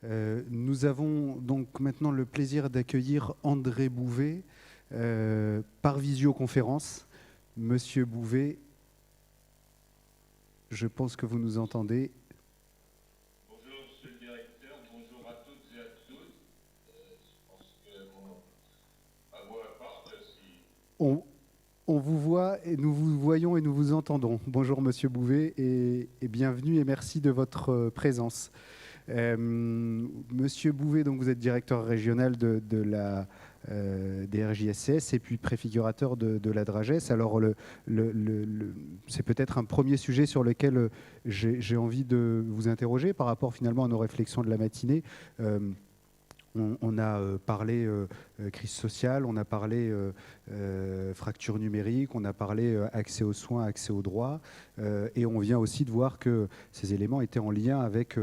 Nous avons donc maintenant le plaisir d'accueillir André Bouvet par visioconférence. Monsieur Bouvet, je pense que vous nous entendez. Bonjour, monsieur le directeur, bonjour à toutes et à tous. Je pense que ma voix porte si... On vous voit et nous vous voyons et nous vous entendons. Bonjour Monsieur Bouvet et bienvenue et merci de votre présence. Monsieur Bouvet, donc vous êtes directeur régional de la des RJSCS et puis préfigurateur de la Dragès. Alors c'est peut-être un premier sujet sur lequel j'ai envie de vous interroger par rapport finalement à nos réflexions de la matinée. On a parlé crise sociale, on a parlé fracture numérique, on a parlé accès aux soins, accès aux droits, et on vient aussi de voir que ces éléments étaient en lien avec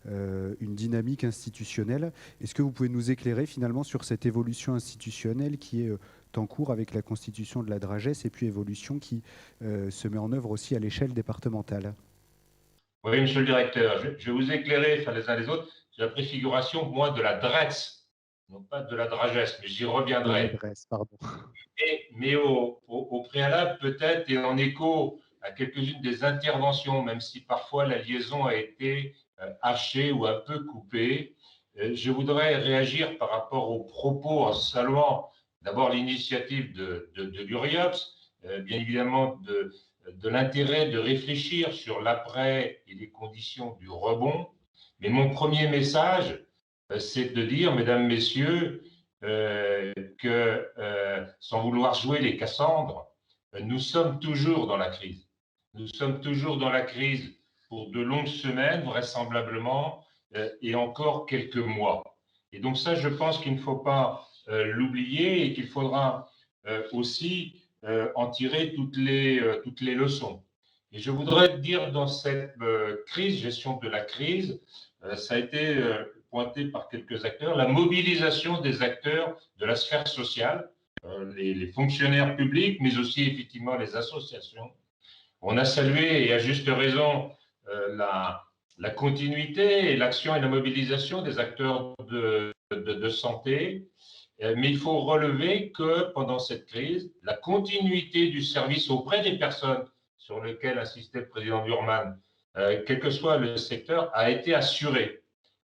une dynamique institutionnelle. Est-ce que vous pouvez nous éclairer finalement sur cette évolution institutionnelle qui est en cours avec la constitution de la Dragès et puis évolution qui se met en œuvre aussi à l'échelle départementale? Oui, monsieur le directeur, je vais vous éclairer enfin, les uns les autres sur la préfiguration, moi, de la DRETS, non pas de la Dragès, mais j'y De reviendrai. l'adresse, pardon. Mais au préalable, peut-être, et en écho à quelques-unes des interventions, même si parfois la liaison a été hachée ou un peu coupée, je voudrais réagir par rapport aux propos en saluant d'abord l'initiative de l'URIOPS, bien évidemment de l'intérêt de réfléchir sur l'après et les conditions du rebond. Mais mon premier message, c'est de dire, mesdames, messieurs, que, sans vouloir jouer les Cassandres, nous sommes toujours dans la crise. Nous sommes toujours dans la crise pour de longues semaines, vraisemblablement, et encore quelques mois. Et donc ça, je pense qu'il ne faut pas l'oublier et qu'il faudra aussi en tirer toutes les leçons. Et je voudrais dire dans cette crise, gestion de la crise, ça a été pointé par quelques acteurs, la mobilisation des acteurs de la sphère sociale, les fonctionnaires publics, mais aussi effectivement les associations. On a salué, et à juste raison, la continuité et l'action et la mobilisation des acteurs de santé, mais il faut relever que pendant cette crise, la continuité du service auprès des personnes sur lesquelles insistait le président Burman, quel que soit le secteur, a été assurée.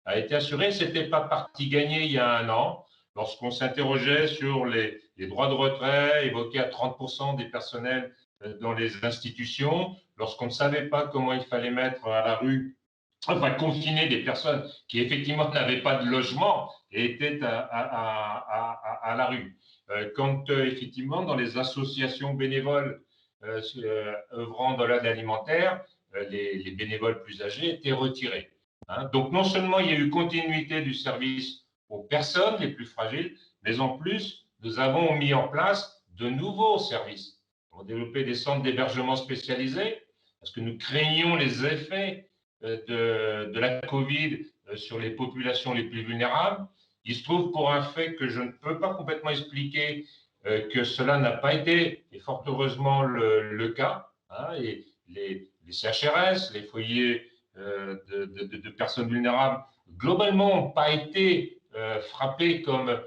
Ce n'était pas partie gagnée il y a un an, lorsqu'on s'interrogeait sur les droits de retrait évoqués à 30% des personnels dans les institutions, lorsqu'on ne savait pas comment il fallait mettre à la rue, enfin confiner des personnes qui effectivement n'avaient pas de logement et étaient à la rue. Quand effectivement dans les associations bénévoles œuvrant dans l'aide alimentaire, les bénévoles plus âgés étaient retirés. Hein. Donc non seulement il y a eu continuité du service aux personnes les plus fragiles, mais en plus nous avons mis en place de nouveaux services. On a développé des centres d'hébergement spécialisés parce que nous craignions les effets de la Covid sur les populations les plus vulnérables. Il se trouve pour un fait que je ne peux pas complètement expliquer que cela n'a pas été, et fort heureusement, le cas. Hein, et les CHRS, les foyers de personnes vulnérables, globalement, n'ont pas été frappés comme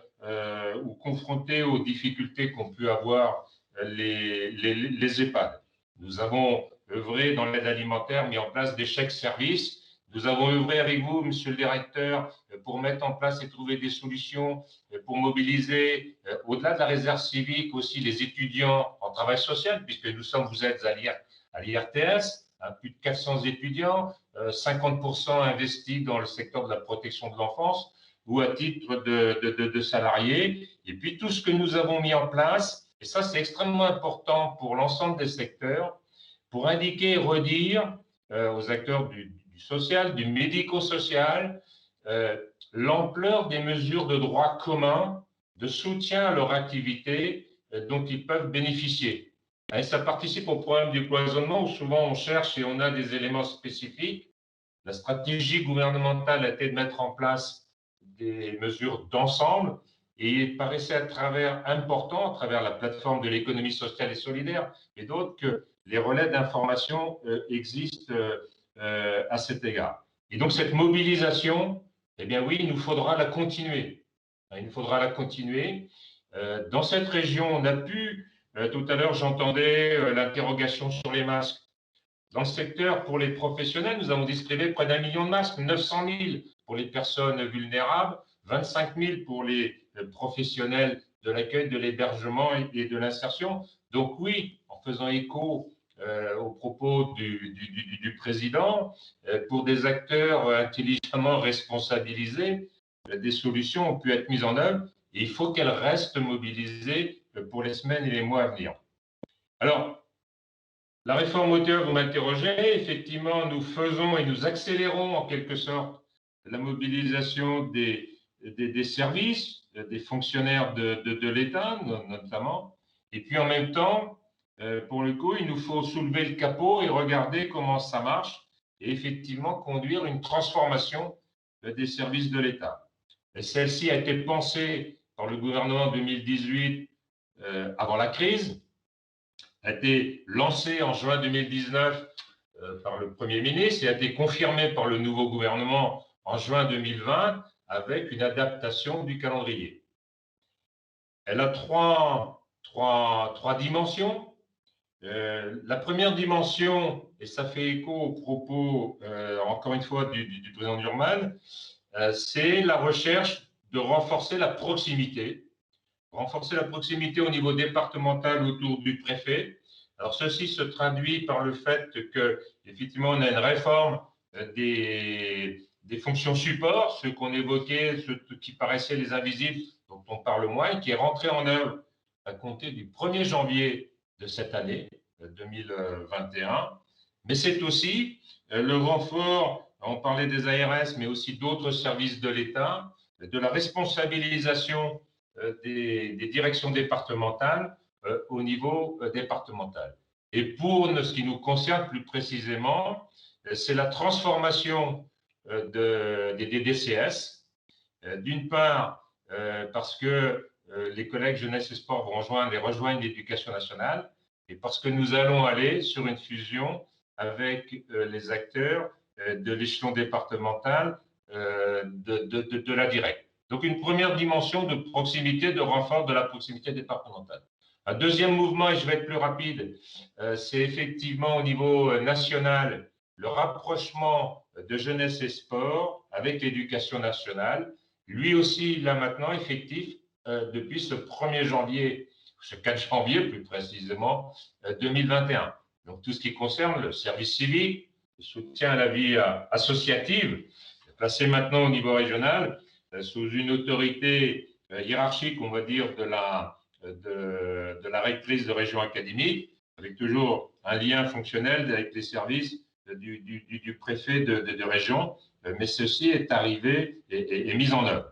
ou confrontés aux difficultés qu'ont pu avoir les EHPAD. Nous avons œuvré dans l'aide alimentaire, mis en place des chèques services. Nous avons œuvré avec vous, monsieur le directeur, pour mettre en place et trouver des solutions pour mobiliser, au-delà de la réserve civique, aussi les étudiants en travail social, puisque vous êtes à l'IRTS, hein, plus de 400 étudiants, 50% investis dans le secteur de la protection de l'enfance ou à titre de salariés. Et puis tout ce que nous avons mis en place, et ça c'est extrêmement important pour l'ensemble des secteurs, pour indiquer et redire aux acteurs du social, du médico-social, l'ampleur des mesures de droit commun de soutien à leur activité dont ils peuvent bénéficier. Et ça participe au problème du cloisonnement où souvent on cherche et on a des éléments spécifiques. La stratégie gouvernementale a été de mettre en place des mesures d'ensemble et il paraissait à travers important, à travers la plateforme de l'économie sociale et solidaire et d'autres, que les relais d'information existent à cet égard. Et donc cette mobilisation Eh bien oui, il nous faudra la continuer. Il nous faudra la continuer. Dans cette région, on a pu, tout à l'heure j'entendais l'interrogation sur les masques. Dans le secteur, pour les professionnels, nous avons distribué près d'1 million de masques, 900 000 pour les personnes vulnérables, 25 000 pour les professionnels de l'accueil, de l'hébergement et de l'insertion. Donc oui, en faisant écho aux propos du président, pour des acteurs intelligemment responsabilisés, des solutions ont pu être mises en œuvre et il faut qu'elles restent mobilisées pour les semaines et les mois à venir. Alors, la réforme moteur, vous m'interrogez, effectivement, nous faisons et nous accélérons en quelque sorte la mobilisation des services, des fonctionnaires de l'État notamment. Et puis en même temps, pour le coup, il nous faut soulever le capot et regarder comment ça marche et effectivement conduire une transformation des services de l'État. Celle-ci a été pensée par le gouvernement 2018 avant la crise, a été lancé en juin 2019 par le Premier ministre et a été confirmé par le nouveau gouvernement en juin 2020 avec une adaptation du calendrier. Elle a trois dimensions. La première dimension, et ça fait écho aux propos, encore une fois, du président Durman, c'est la recherche de renforcer la proximité au niveau départemental autour du préfet. Alors, ceci se traduit par le fait que, effectivement, on a une réforme des fonctions support, ceux qu'on évoquait, ceux qui paraissaient les invisibles, dont on parle moins, et qui est rentrée en œuvre à compter du 1er janvier de cette année 2021. Mais c'est aussi le renfort, on parlait des ARS, mais aussi d'autres services de l'État, de la responsabilisation des directions départementales au niveau départemental. Et pour ce qui nous concerne plus précisément, c'est la transformation des DCS. D'une part, parce que les collègues jeunesse et sport vont rejoindre l'éducation nationale, et parce que nous allons aller sur une fusion avec les acteurs de l'échelon départemental de la directe. Donc, une première dimension de proximité, de renfort de la proximité départementale. Un deuxième mouvement, et je vais être plus rapide, c'est effectivement au niveau national le rapprochement de jeunesse et sport avec l'éducation nationale. Lui aussi, là maintenant, effectif depuis ce 1er janvier, ce 4 janvier plus précisément, 2021. Donc, tout ce qui concerne le service civique, le soutien à la vie associative, placé maintenant au niveau régional, sous une autorité hiérarchique, on va dire, de la rectrice de région académique, avec toujours un lien fonctionnel avec les services du préfet de région, mais ceci est arrivé et mis en œuvre.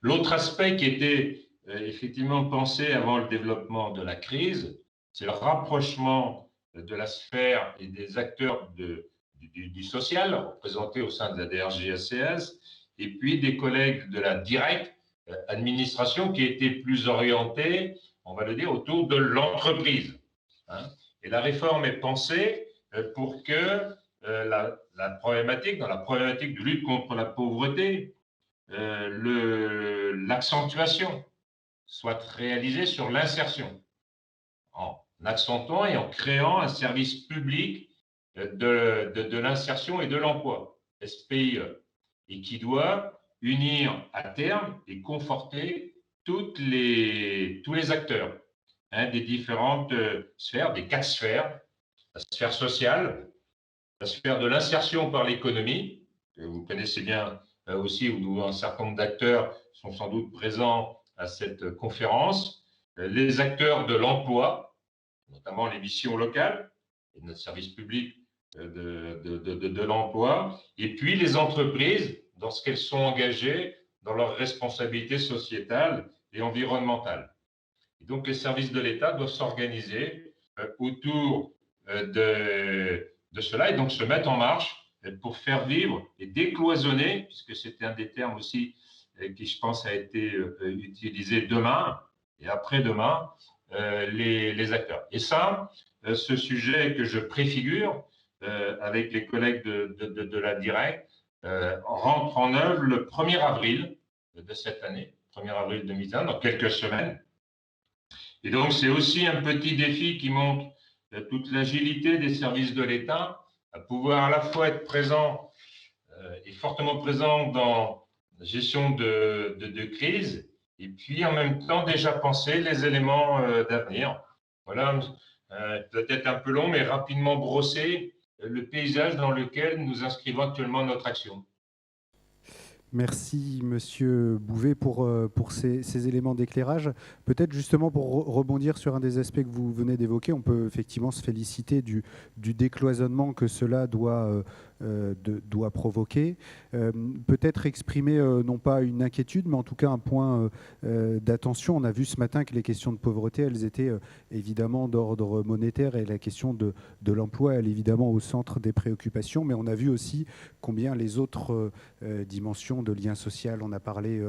L'autre aspect qui était effectivement pensé avant le développement de la crise, c'est le rapprochement de la sphère et des acteurs du social représentés au sein de la DRJSCS, et puis des collègues de la directe administration qui étaient plus orientés, on va le dire, autour de l'entreprise. Hein. Et la réforme est pensée pour que la problématique, dans la problématique de lutte contre la pauvreté, l'accentuation soit réalisée sur l'insertion, en accentuant et en créant un service public de l'insertion et de l'emploi, SPIE, et qui doit unir à terme et conforter tous les acteurs des différentes sphères, des 4 sphères, la sphère sociale, la sphère de l'insertion par l'économie, que vous connaissez bien aussi, où un certain nombre d'acteurs sont sans doute présents à cette conférence, les acteurs de l'emploi, notamment les missions locales et notre service public de l'emploi, et puis les entreprises dans ce qu'elles sont engagées dans leurs responsabilités sociétales et environnementales. Et donc les services de l'État doivent s'organiser autour de cela et donc se mettre en marche pour faire vivre et décloisonner, puisque c'était un des termes aussi qui, je pense, a été utilisé demain et après-demain, les acteurs. Et ça, ce sujet que je préfigure avec les collègues de la directe, rentre en œuvre le 1er avril de cette année, 1er avril 2020, dans quelques semaines. Et donc, c'est aussi un petit défi qui montre toute l'agilité des services de l'État, à pouvoir à la fois être présent et fortement présent dans la gestion de crise, et puis en même temps déjà penser les éléments d'avenir. Voilà, peut-être un peu long, mais rapidement brosser le paysage dans lequel nous inscrivons actuellement notre action. Merci, Monsieur Bouvet, pour ces éléments d'éclairage. Peut-être justement pour rebondir sur un des aspects que vous venez d'évoquer, on peut effectivement se féliciter du décloisonnement que cela doit provoquer. Peut-être exprimer non pas une inquiétude, mais en tout cas un point d'attention. On a vu ce matin que les questions de pauvreté, elles étaient évidemment d'ordre monétaire, et la question de l'emploi, elle est évidemment au centre des préoccupations, mais on a vu aussi combien les autres dimensions de lien social, on a parlé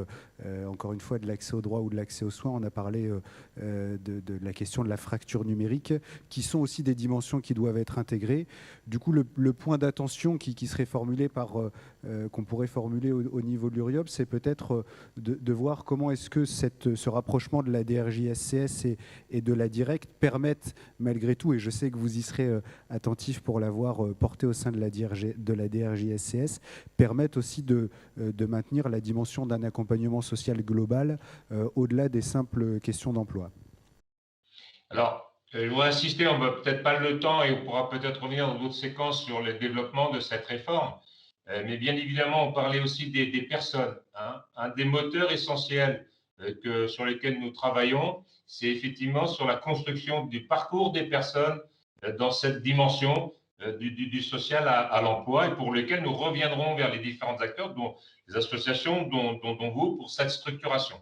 encore une fois de l'accès au droit ou de l'accès aux soins, on a parlé de la question de la fracture numérique, qui sont aussi des dimensions qui doivent être intégrées. Du coup, le point d'attention qui serait formulé qu'on pourrait formuler au niveau de l'URIOP, c'est peut-être de voir comment est-ce que ce rapprochement de la DRJSCS et de la Direct permettent malgré tout, et je sais que vous y serez attentif pour l'avoir porté au sein de la DRJSCS, permettent aussi de maintenir la dimension d'un accompagnement social global au-delà des simples questions d'emploi. Alors, je voudrais insister, on n'a peut-être pas le temps et on pourra peut-être revenir dans d'autres séquences sur le développement de cette réforme. Mais bien évidemment, on parlait aussi des personnes. Hein. Un des moteurs essentiels sur lesquels nous travaillons, c'est effectivement sur la construction du parcours des personnes dans cette dimension du social à l'emploi, et pour lequel nous reviendrons vers les différents acteurs, dont les associations, dont vous, pour cette structuration.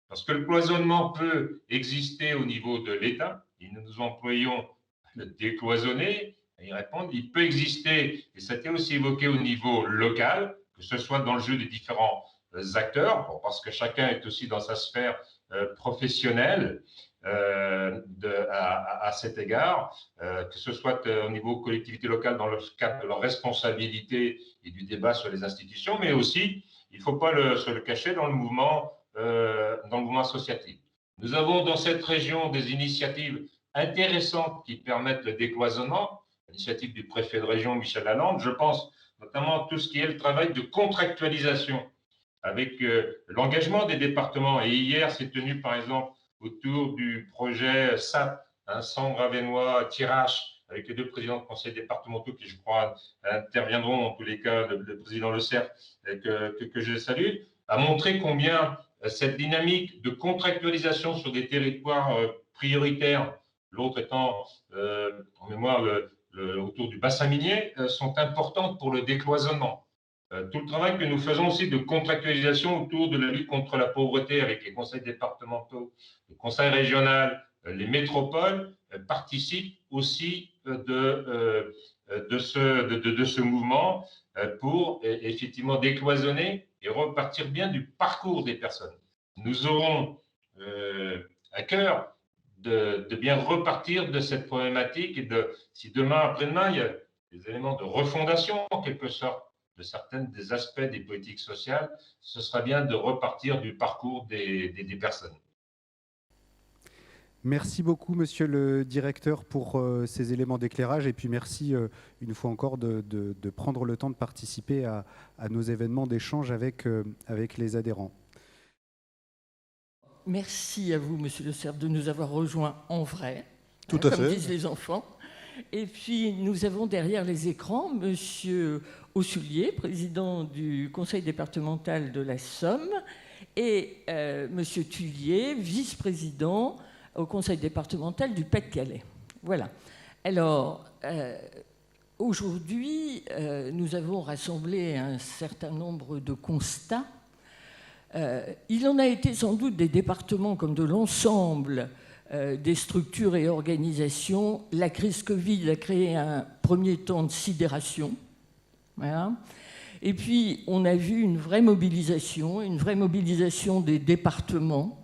Parce que le cloisonnement peut exister au niveau de l'État, et nous employons le décloisonner, et y répondre. Il peut exister, et ça a été aussi évoqué au niveau local, que ce soit dans le jeu des différents acteurs, bon, parce que chacun est aussi dans sa sphère professionnelle à cet égard, que ce soit au niveau collectivité locale dans le cadre de leur responsabilité et du débat sur les institutions, mais aussi, il ne faut pas se le cacher, dans le mouvement associatif. Nous avons dans cette région des initiatives intéressantes qui permettent le décloisonnement. L'initiative du préfet de région, Michel Lalande, je pense notamment à tout ce qui est le travail de contractualisation avec l'engagement des départements. Et hier, c'est tenu par exemple autour du projet SAP, Centre Ravenois Tirage, avec les deux présidents de conseils départementaux qui, je crois, interviendront, en tous les cas, le président Le Cerf, que je salue, a montré combien cette dynamique de contractualisation sur des territoires prioritaires, l'autre étant en mémoire autour du bassin minier, sont importantes pour le décloisonnement. Tout le travail que nous faisons aussi de contractualisation autour de la lutte contre la pauvreté avec les conseils départementaux, le conseil régional, les métropoles, participe aussi de ce mouvement pour effectivement décloisonner et repartir bien du parcours des personnes. Nous aurons à cœur de bien repartir de cette problématique, et si demain, après-demain, il y a des éléments de refondation en quelque sorte de certains des aspects des politiques sociales, ce sera bien de repartir du parcours des personnes. Merci beaucoup, monsieur le directeur, pour ces éléments d'éclairage, et puis merci une fois encore de prendre le temps de participer à nos événements d'échange avec les adhérents. Merci à vous, monsieur Le Cerf, de nous avoir rejoints en vrai, Tout à fait. comme disent les enfants. Et puis, nous avons derrière les écrans monsieur Aussulier, président du conseil départemental de la Somme, et monsieur Tullier, vice-président au conseil départemental du Pas-de-Calais. Voilà. Alors, aujourd'hui, nous avons rassemblé un certain nombre de constats. Il en a été sans doute des départements comme de l'ensemble des structures et organisations. La crise Covid a créé un premier temps de sidération. Voilà. Et puis, on a vu une vraie mobilisation des départements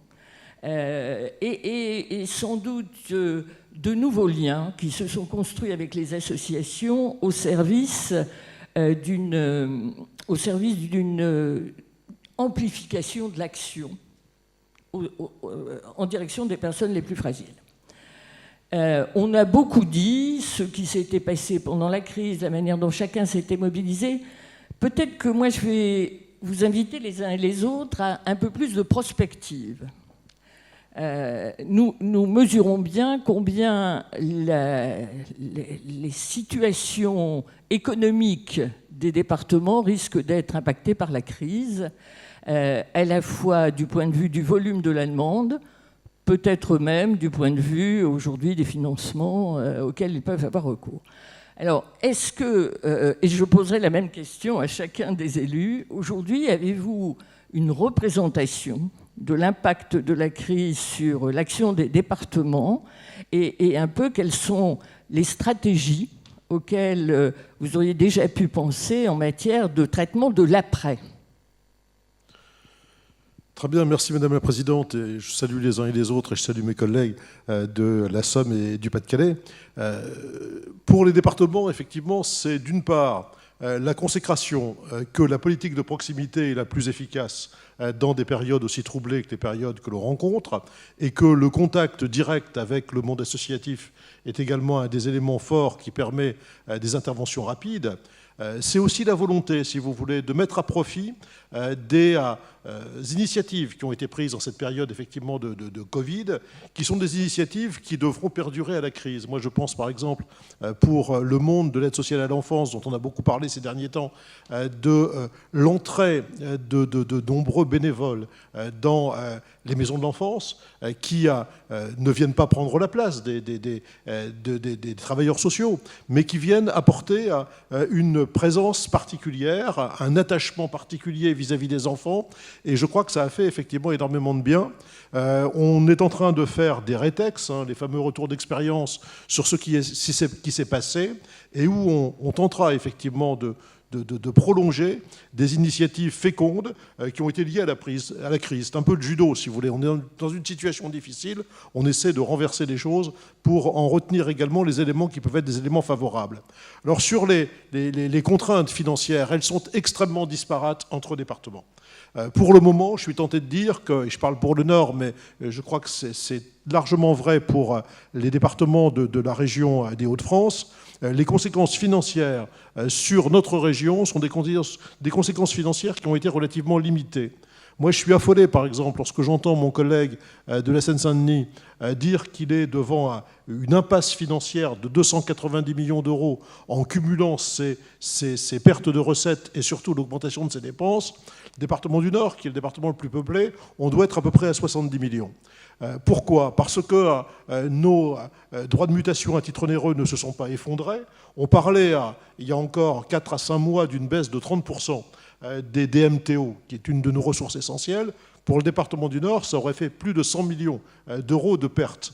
et sans doute de nouveaux liens qui se sont construits avec les associations au service au service d'une amplification de l'action en direction des personnes les plus fragiles. On a beaucoup dit ce qui s'était passé pendant la crise, la manière dont chacun s'était mobilisé. Peut-être que moi, je vais vous inviter les uns et les autres à un peu plus de prospective. Nous mesurons bien combien les situations économiques des départements risquent d'être impactées par la crise, à la fois du point de vue du volume de la demande, peut-être même du point de vue aujourd'hui des financements auxquels ils peuvent avoir recours. Alors, est-ce que, et je poserai la même question à chacun des élus, aujourd'hui, avez-vous une représentation de l'impact de la crise sur l'action des départements et un peu quelles sont les stratégies auxquelles vous auriez déjà pu penser en matière de traitement de l'après? Très bien, merci Madame la Présidente. Et je salue les uns et les autres et je salue mes collègues de la Somme et du Pas-de-Calais. Pour les départements, effectivement, c'est d'une part la consécration que la politique de proximité est la plus efficace dans des périodes aussi troublées que les périodes que l'on rencontre, et que le contact direct avec le monde associatif est également un des éléments forts qui permet des interventions rapides. C'est aussi la volonté, si vous voulez, de mettre à profit des initiatives qui ont été prises dans cette période effectivement de Covid, qui sont des initiatives qui devront perdurer à la crise. Moi, je pense par exemple pour le monde de l'aide sociale à l'enfance, dont on a beaucoup parlé ces derniers temps, de l'entrée de nombreux bénévoles dans les maisons de l'enfance, qui ne viennent pas prendre la place des travailleurs sociaux, mais qui viennent apporter une présence particulière, un attachement particulier vis-à-vis des enfants, et je crois que ça a fait effectivement énormément de bien. On est en train de faire des rétex, les fameux retours d'expérience sur ce qui s'est passé, et où on tentera effectivement de prolonger des initiatives fécondes qui ont été liées à la crise. C'est un peu de judo, si vous voulez. On est dans une situation difficile, on essaie de renverser les choses pour en retenir également les éléments qui peuvent être des éléments favorables. Alors sur les contraintes financières, elles sont extrêmement disparates entre départements. Pour le moment, je suis tenté de dire que, et je parle pour le Nord, mais je crois que c'est largement vrai pour les départements de la région des Hauts-de-France, les conséquences financières sur notre région sont des conséquences financières qui ont été relativement limitées. Moi, je suis affolé, par exemple, lorsque j'entends mon collègue de la Seine-Saint-Denis dire qu'il est devant une impasse financière de 290 millions d'euros en cumulant ses pertes de recettes et surtout l'augmentation de ses dépenses. Le département du Nord, qui est le département le plus peuplé, on doit être à peu près à 70 millions. Pourquoi ? Parce que nos droits de mutation à titre onéreux ne se sont pas effondrés. On parlait il y a encore 4 à 5 mois d'une baisse de 30% des DMTO, qui est une de nos ressources essentielles. Pour le département du Nord, ça aurait fait plus de 100 millions d'euros de pertes.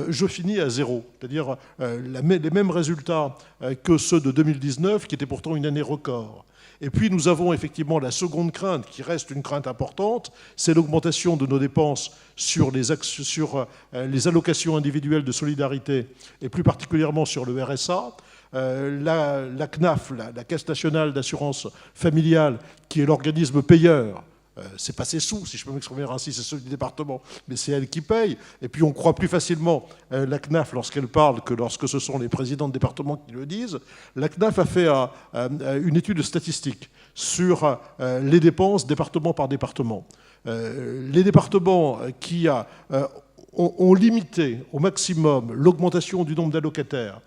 Je finis à zéro, c'est-à-dire les mêmes résultats que ceux de 2019, qui était pourtant une année record. Et puis nous avons effectivement la seconde crainte, qui reste une crainte importante, c'est l'augmentation de nos dépenses sur les allocations individuelles de solidarité, et plus particulièrement sur le RSA. La CNAF, la Caisse nationale d'assurance familiale, qui est l'organisme payeur, c'est pas ses sous, si je peux m'exprimer ainsi, c'est ceux du département, mais c'est elle qui paye. Et puis on croit plus facilement la CNAF lorsqu'elle parle que lorsque ce sont les présidents de département qui le disent. La CNAF a fait une étude statistique sur les dépenses département par département. Les départements qui ont limité au maximum l'augmentation du nombre d'allocataires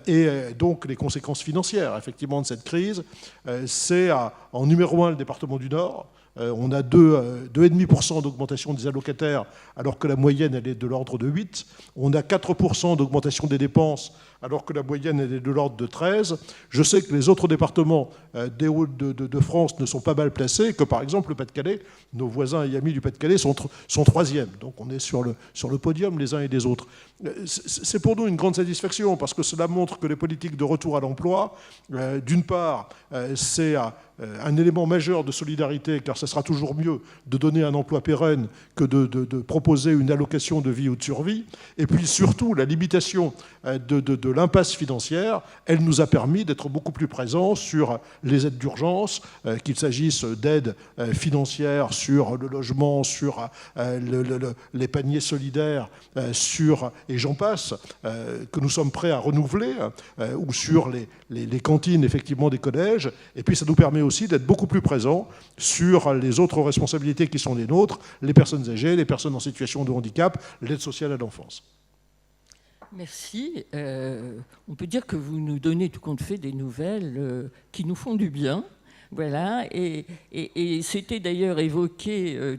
et donc les conséquences financières effectivement de cette crise, c'est en numéro 1 le département du Nord. On a 2,5% d'augmentation des allocataires, alors que la moyenne, elle est de l'ordre de 8. On a 4% d'augmentation des dépenses, alors que la moyenne, elle est de l'ordre de 13. Je sais que les autres départements de France ne sont pas mal placés, que par exemple le Pas-de-Calais, nos voisins et amis du Pas-de-Calais sont troisièmes. Donc on est sur le podium les uns et les autres. C'est pour nous une grande satisfaction, parce que cela cela montre que les politiques de retour à l'emploi, d'une part, c'est un élément majeur de solidarité, car ce sera toujours mieux de donner un emploi pérenne que de proposer une allocation de vie ou de survie. Et puis surtout, la limitation de l'impasse financière, elle nous a permis d'être beaucoup plus présents sur les aides d'urgence, qu'il s'agisse d'aides financières sur le logement, sur les paniers solidaires, et j'en passe, que nous sommes prêts à renouveler, ou sur les cantines effectivement des collèges. Et puis ça nous permet aussi d'être beaucoup plus présents sur les autres responsabilités qui sont les nôtres, les personnes âgées, les personnes en situation de handicap, l'aide sociale à l'enfance. Merci. On peut dire que vous nous donnez tout compte fait des nouvelles qui nous font du bien. Voilà, et c'était d'ailleurs évoqué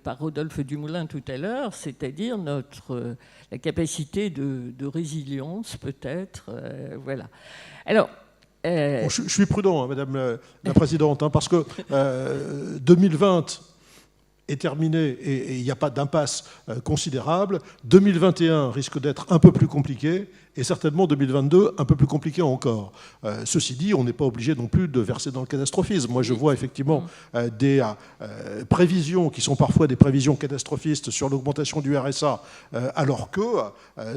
par Rodolphe Dumoulin tout à l'heure, c'est-à-dire la capacité de résilience peut-être. Voilà. Alors, Bon, je suis prudent, hein, Madame la Présidente, hein, parce que 2020 est terminé et il n'y a pas d'impasse considérable. 2021 risque d'être un peu plus compliqué et certainement 2022 un peu plus compliqué encore. Ceci dit, on n'est pas obligé non plus de verser dans le catastrophisme. Moi, je vois effectivement des prévisions qui sont parfois des prévisions catastrophistes sur l'augmentation du RSA, alors que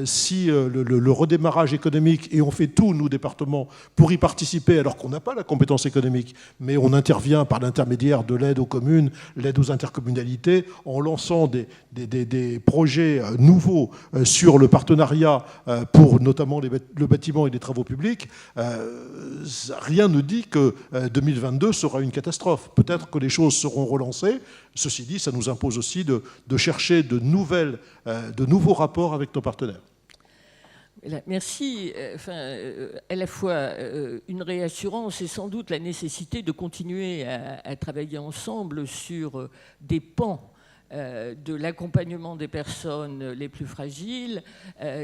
si le redémarrage économique, et on fait tout, nous, départements, pour y participer, alors qu'on n'a pas la compétence économique, mais on intervient par l'intermédiaire de l'aide aux communes, l'aide aux intercommunalités, en lançant des projets nouveaux sur le partenariat pour notamment le bâtiment et les travaux publics, rien ne dit que 2022 sera une catastrophe. Peut-être que les choses seront relancées. Ceci dit, ça nous impose aussi de chercher de nouveaux rapports avec nos partenaires. Merci. À la fois une réassurance et sans doute la nécessité de continuer à travailler ensemble sur des pans de l'accompagnement des personnes les plus fragiles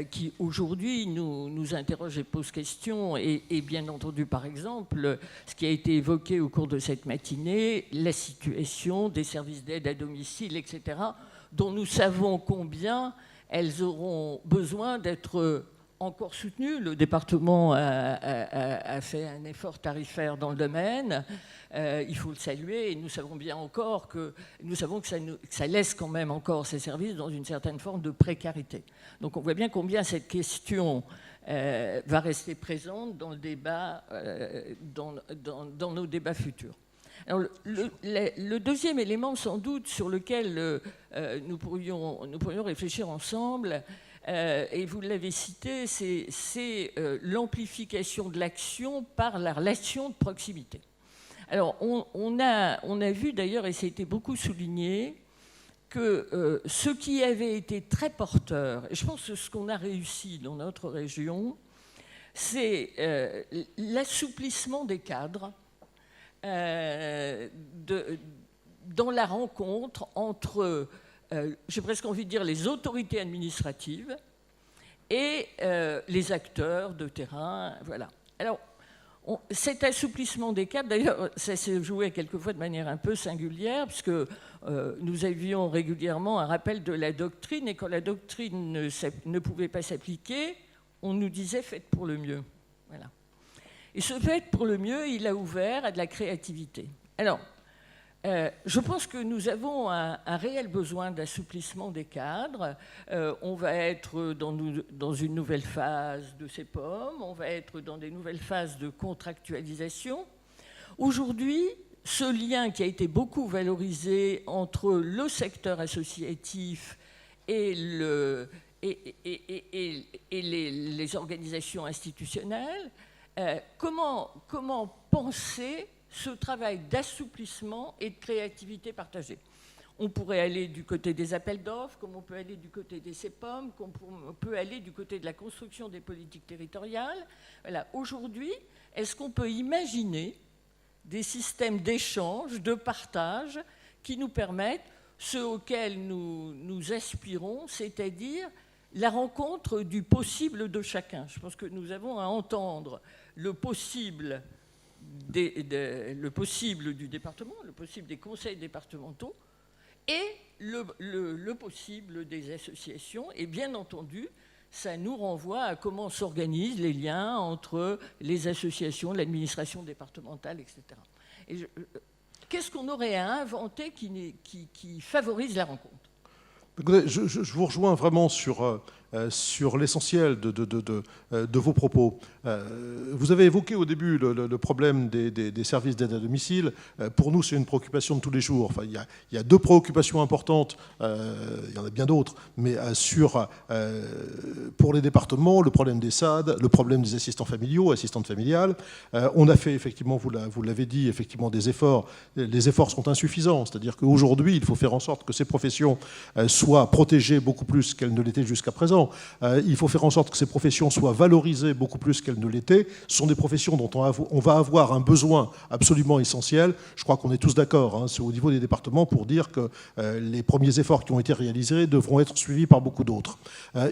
qui aujourd'hui nous interrogent et posent question et bien entendu par exemple ce qui a été évoqué au cours de cette matinée, la situation des services d'aide à domicile, etc., dont nous savons combien elles auront besoin d'être encore soutenues. Le département a fait un effort tarifaire dans le domaine. Il faut le saluer et nous savons bien encore que ça laisse quand même encore ces services dans une certaine forme de précarité. Donc on voit bien combien cette question va rester présente dans le débat, dans nos débats futurs. Alors, le deuxième élément sans doute sur lequel nous pourrions réfléchir ensemble, et vous l'avez cité, c'est l'amplification de l'action par la relation de proximité. Alors, on a vu d'ailleurs, et ça a été beaucoup souligné, que ce qui avait été très porteur, et je pense que ce qu'on a réussi dans notre région, c'est l'assouplissement des cadres dans la rencontre entre, j'ai presque envie de dire, les autorités administratives et les acteurs de terrain. Voilà. Alors, cet assouplissement des cadres, d'ailleurs, ça s'est joué quelquefois de manière un peu singulière, puisque nous avions régulièrement un rappel de la doctrine, et quand la doctrine ne pouvait pas s'appliquer, on nous disait « faites pour le mieux ». Voilà. Et ce « faites pour le mieux », il a ouvert à de la créativité. Alors, je pense que nous avons un réel besoin d'assouplissement des cadres. On va être dans une nouvelle phase de CEPOM, on va être dans des nouvelles phases de contractualisation. Aujourd'hui, ce lien qui a été beaucoup valorisé entre le secteur associatif et les organisations institutionnelles, comment penser ce travail d'assouplissement et de créativité partagée. On pourrait aller du côté des appels d'offres, comme on peut aller du côté des CEPOM, comme on peut aller du côté de la construction des politiques territoriales. Voilà. Aujourd'hui, est-ce qu'on peut imaginer des systèmes d'échange, de partage, qui nous permettent ce auquel nous aspirons, c'est-à-dire la rencontre du possible de chacun. Je pense que nous avons à entendre le possible du département, le possible des conseils départementaux et le possible des associations. Et bien entendu, ça nous renvoie à comment s'organisent les liens entre les associations, l'administration départementale, etc. Et qu'est-ce qu'on aurait à inventer qui favorise la rencontre? Je vous rejoins vraiment sur l'essentiel de vos propos. Vous avez évoqué au début le problème des services d'aide à domicile. Pour nous, c'est une préoccupation de tous les jours. Enfin, il y a deux préoccupations importantes, il y en a bien d'autres, mais pour les départements, le problème des SAD, le problème des assistants familiaux, assistantes familiales. On a fait effectivement, vous l'avez dit, effectivement des efforts. Les efforts sont insuffisants, c'est-à-dire qu'aujourd'hui, il faut faire en sorte que ces professions soient protégées beaucoup plus qu'elles ne l'étaient jusqu'à présent. Il faut faire en sorte que ces professions soient valorisées beaucoup plus qu'elles ne l'étaient. Ce sont des professions dont on va avoir un besoin absolument essentiel. Je crois qu'on est tous d'accord, hein, au niveau des départements, pour dire que les premiers efforts qui ont été réalisés devront être suivis par beaucoup d'autres.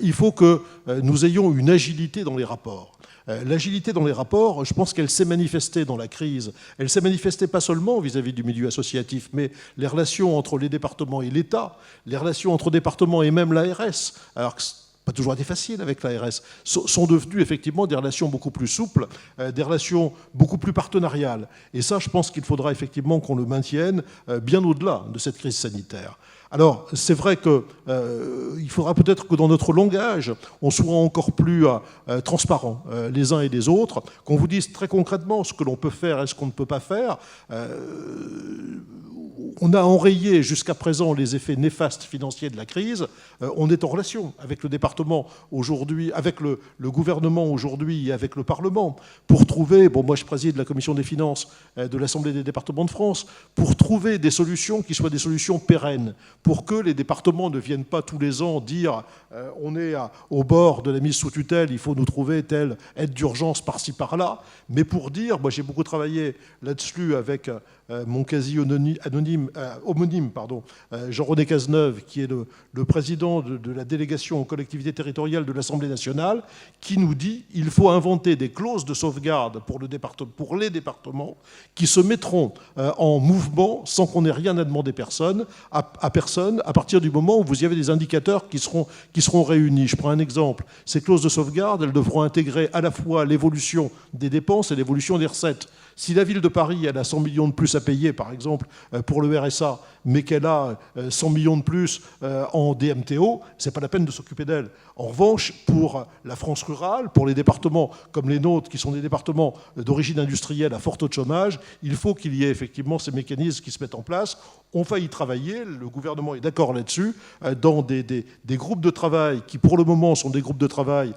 Il faut que nous ayons une agilité dans les rapports. L'agilité dans les rapports, je pense qu'elle s'est manifestée dans la crise. Elle s'est manifestée pas seulement vis-à-vis du milieu associatif, mais les relations entre les départements et l'État, les relations entre départements et même l'ARS, alors que pas toujours été facile avec l'ARS, sont devenues effectivement des relations beaucoup plus souples, des relations beaucoup plus partenariales. Et ça, je pense qu'il faudra effectivement qu'on le maintienne bien au-delà de cette crise sanitaire. Alors, c'est vrai qu'il faudra peut-être que dans notre langage, on soit encore plus transparent les uns et les autres, qu'on vous dise très concrètement ce que l'on peut faire et ce qu'on ne peut pas faire. On a enrayé jusqu'à présent les effets néfastes financiers de la crise. On est en relation avec le département aujourd'hui, avec le gouvernement aujourd'hui et avec le Parlement pour trouver, moi je préside la commission des finances de l'Assemblée des départements de France, pour trouver des solutions qui soient des solutions pérennes, pour que les départements ne viennent pas tous les ans dire on est au bord de la mise sous tutelle, il faut nous trouver telle aide d'urgence par-ci par-là, mais pour dire, moi j'ai beaucoup travaillé là-dessus avec mon quasi-homonyme, Jean-René Cazeneuve, qui est le président de la délégation aux collectivités territoriales de l'Assemblée nationale, qui nous dit qu'il faut inventer des clauses de sauvegarde pour les départements qui se mettront en mouvement sans qu'on ait rien à demander à personne à partir du moment où vous y avez des indicateurs qui seront réunis. Je prends un exemple. Ces clauses de sauvegarde, elles devront intégrer à la fois l'évolution des dépenses et l'évolution des recettes. Si la ville de Paris elle a 100 millions de plus à payer, par exemple, pour le RSA, mais qu'elle a 100 millions de plus en DMTO, ce n'est pas la peine de s'occuper d'elle. En revanche, pour la France rurale, pour les départements comme les nôtres, qui sont des départements d'origine industrielle à fort taux de chômage, il faut qu'il y ait effectivement ces mécanismes qui se mettent en place. On va y travailler, le gouvernement est d'accord là-dessus, dans des groupes de travail qui, pour le moment, sont des groupes de travail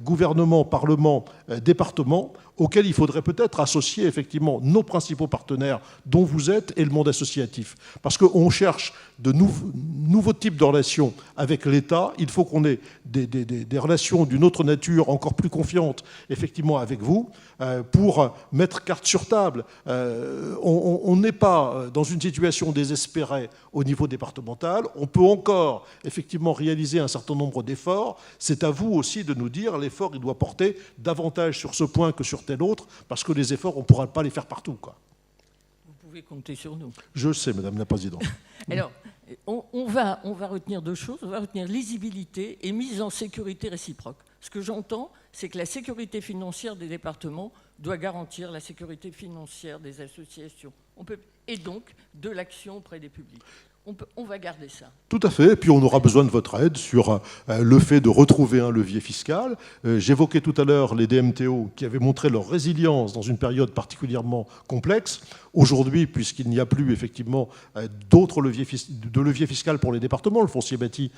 gouvernement, parlement, département, auxquels il faudrait peut-être associer effectivement nos principaux partenaires, dont vous êtes, et le monde associatif. Parce qu'on cherche de nouveaux types de relations avec l'État. Il faut qu'on ait des relations d'une autre nature, encore plus confiantes, effectivement, avec vous, pour mettre carte sur table. On n'est pas dans une situation désespérée au niveau départemental. On peut encore, effectivement, réaliser un certain nombre d'efforts. C'est à vous aussi de nous dire, l'effort, il doit porter davantage sur ce point que sur tel autre, parce que les efforts, on ne pourra pas les faire partout, quoi. Vous pouvez compter sur nous. Je sais, Madame la Présidente. Alors, on va retenir deux choses. On va retenir lisibilité et mise en sécurité réciproque. Ce que j'entends, c'est que la sécurité financière des départements doit garantir la sécurité financière des associations. Et donc de l'action auprès des publics. On va garder ça. Tout à fait. Et puis on aura besoin de votre aide sur le fait de retrouver un levier fiscal. J'évoquais tout à l'heure les DMTO qui avaient montré leur résilience dans une période particulièrement complexe. Aujourd'hui, puisqu'il n'y a plus effectivement d'autres leviers fiscal pour les départements, le foncier bâti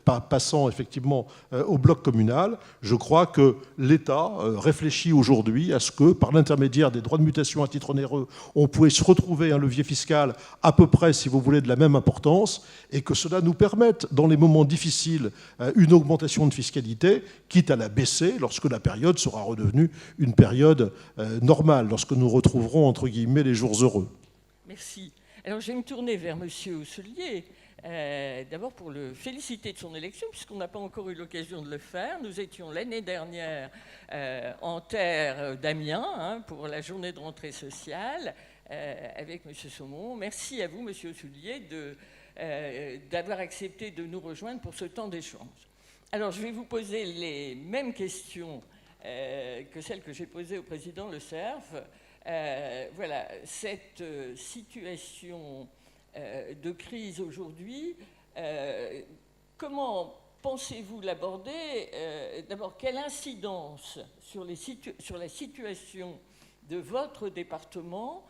passant effectivement au bloc communal, je crois que l'État réfléchit aujourd'hui à ce que, par l'intermédiaire des droits de mutation à titre onéreux, on pouvait se retrouver un levier fiscal à peu près, si vous voulez, de la même importance, et que cela nous permette, dans les moments difficiles, une augmentation de fiscalité, quitte à la baisser lorsque la période sera redevenue une période normale, lorsque nous retrouverons, entre guillemets, les jours heureux. Merci. Alors, je vais me tourner vers M. Hausselier, d'abord pour le féliciter de son élection, puisqu'on n'a pas encore eu l'occasion de le faire. Nous étions l'année dernière en terre d'Amiens pour la journée de rentrée sociale avec M. Saumon. Merci à vous, M. Hausselier, d'avoir accepté de nous rejoindre pour ce temps d'échange. Alors, je vais vous poser les mêmes questions que celles que j'ai posées au président Le Cerf. Voilà, cette situation de crise aujourd'hui, comment pensez-vous l'aborder? D'abord, quelle incidence sur la situation de votre département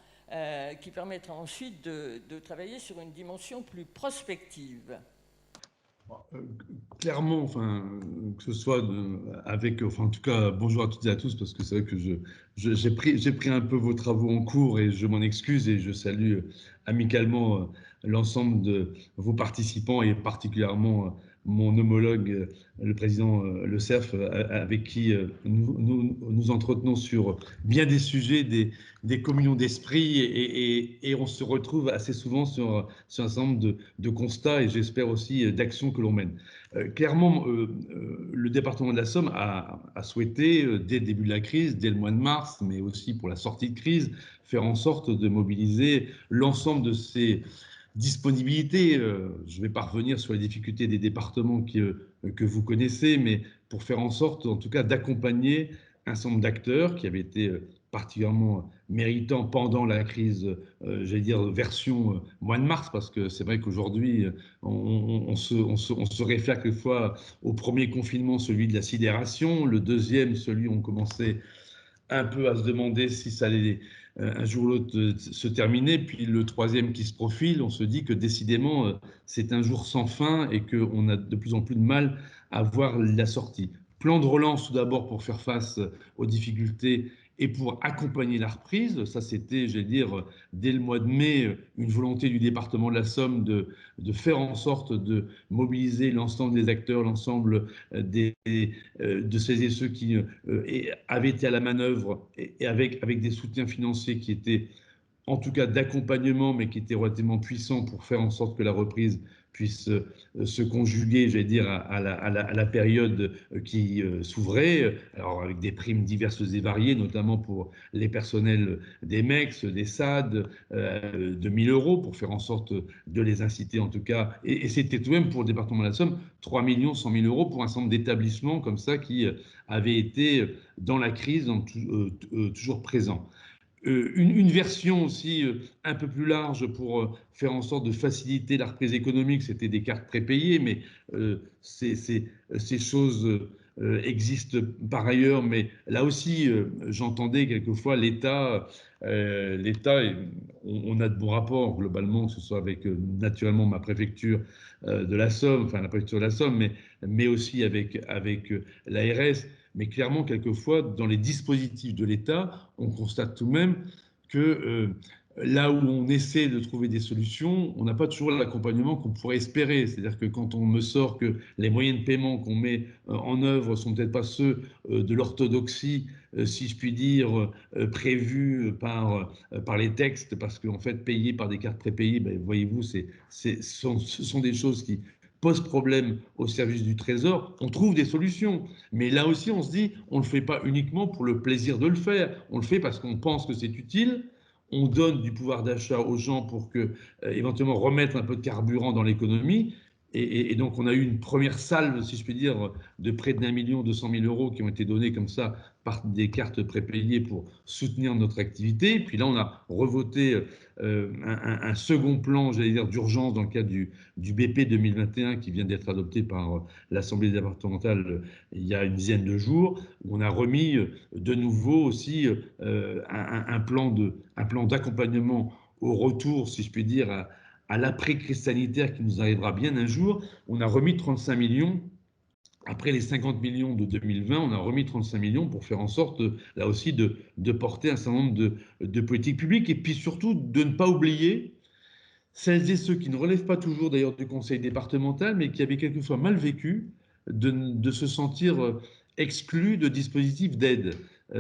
qui permettra ensuite de travailler sur une dimension plus prospective? Clairement, enfin, que ce soit avec, enfin, en tout cas, bonjour à toutes et à tous, parce que c'est vrai que j'ai pris un peu vos travaux en cours et je m'en excuse et je salue amicalement l'ensemble de vos participants et particulièrement mon homologue, le président Le Cerf, avec qui nous entretenons sur bien des sujets, des communions d'esprit et on se retrouve assez souvent sur un certain nombre de constats et j'espère aussi d'actions que l'on mène. Clairement, le département de la Somme a souhaité, dès le début de la crise, dès le mois de mars, mais aussi pour la sortie de crise, faire en sorte de mobiliser l'ensemble de ces disponibilités. Je ne vais pas revenir sur les difficultés des départements que vous connaissez, mais pour faire en sorte, en tout cas, d'accompagner un certain nombre d'acteurs qui avaient été particulièrement méritants pendant la crise, j'allais dire version mois de mars, parce que c'est vrai qu'aujourd'hui, on se réfère quelquefois au premier confinement, celui de la sidération, le deuxième, celui où on commençait un peu à se demander si ça allait un jour ou l'autre se terminer, puis le troisième qui se profile, on se dit que décidément, c'est un jour sans fin et qu'on a de plus en plus de mal à voir la sortie. Plan de relance tout d'abord pour faire face aux difficultés et pour accompagner la reprise. Ça, c'était, j'allais dire, dès le mois de mai, une volonté du département de la Somme de faire en sorte de mobiliser l'ensemble des acteurs, l'ensemble de celles et ceux qui avaient été à la manœuvre et avec des soutiens financiers qui étaient en tout cas d'accompagnement, mais qui étaient relativement puissants pour faire en sorte que la reprise puisse se conjuguer, j'allais dire, à la période qui s'ouvrait, alors avec des primes diverses et variées, notamment pour les personnels des MEX, des SAD, de 1 000 € pour faire en sorte de les inciter en tout cas. Et c'était tout de même pour le département de la Somme 3 100 000 € pour un certain nombre d'établissements comme ça qui avaient été dans la crise, donc, toujours présents. Une version aussi un peu plus large pour faire en sorte de faciliter la reprise économique, c'était des cartes prépayées, mais ces choses existent par ailleurs. Mais là aussi, j'entendais quelquefois l'État, on a de bons rapports globalement, que ce soit avec naturellement ma préfecture de la Somme, enfin la préfecture de la Somme, mais aussi avec l'ARS. Mais clairement, quelquefois, dans les dispositifs de l'État, on constate tout de même que là où on essaie de trouver des solutions, on n'a pas toujours l'accompagnement qu'on pourrait espérer. C'est-à-dire que quand on me sort que les moyens de paiement qu'on met en œuvre ne sont peut-être pas ceux de l'orthodoxie, si je puis dire, prévus par les textes, parce qu'en fait, payés par des cartes prépayées, ben, voyez-vous, ce sont des choses qui pose problème au service du Trésor, on trouve des solutions. Mais là aussi, on se dit, on ne le fait pas uniquement pour le plaisir de le faire, on le fait parce qu'on pense que c'est utile, on donne du pouvoir d'achat aux gens pour que, éventuellement, remettre un peu de carburant dans l'économie. Et donc, on a eu une première salve, si je puis dire, de près d'1 200 000 € qui ont été donnés comme ça par des cartes prépayées pour soutenir notre activité. Puis là, on a revoté un second plan, j'allais dire, d'urgence dans le cadre du BP 2021 qui vient d'être adopté par l'Assemblée départementale il y a une dizaine de jours, où on a remis de nouveau aussi un plan d'accompagnement au retour, si je puis dire, à l'après-crise sanitaire qui nous arrivera bien un jour. On a remis 35 millions. Après les 50 millions de 2020, on a remis 35 millions pour faire en sorte, là aussi, de porter un certain nombre de politiques publiques et puis surtout de ne pas oublier celles et ceux qui ne relèvent pas toujours d'ailleurs du conseil départemental, mais qui avaient quelquefois mal vécu de se sentir exclus de dispositifs d'aide.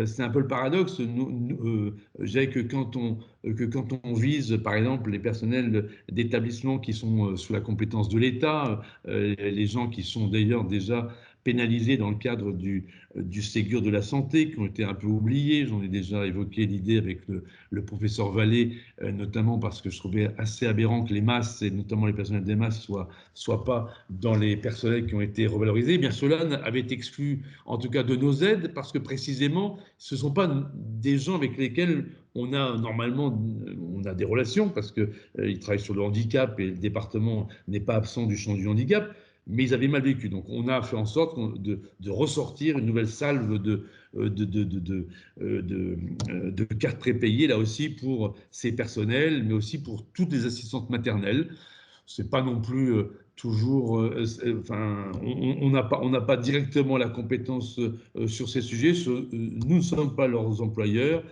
C'est un peu le paradoxe. Je dirais que quand on vise, par exemple, les personnels d'établissements qui sont sous la compétence de l'État, les gens qui sont d'ailleurs déjà pénalisés dans le cadre du Ségur de la santé, qui ont été un peu oubliés. J'en ai déjà évoqué l'idée avec le professeur Vallée, notamment parce que je trouvais assez aberrant que les masses, et notamment les personnels des masses, soient pas dans les personnels qui ont été revalorisés. Eh bien, cela avait été exclu, en tout cas, de nos aides, parce que précisément, ce ne sont pas des gens avec lesquels on a normalement des relations, parce qu'ils travaillent sur le handicap et le département n'est pas absent du champ du handicap, mais ils avaient mal vécu. Donc on a fait en sorte de ressortir une nouvelle salve de cartes prépayées, là aussi pour ces personnels, mais aussi pour toutes les assistantes maternelles. C'est pas non plus toujours, enfin, on n'a pas directement la compétence sur ces sujets. Nous ne sommes pas leurs employeurs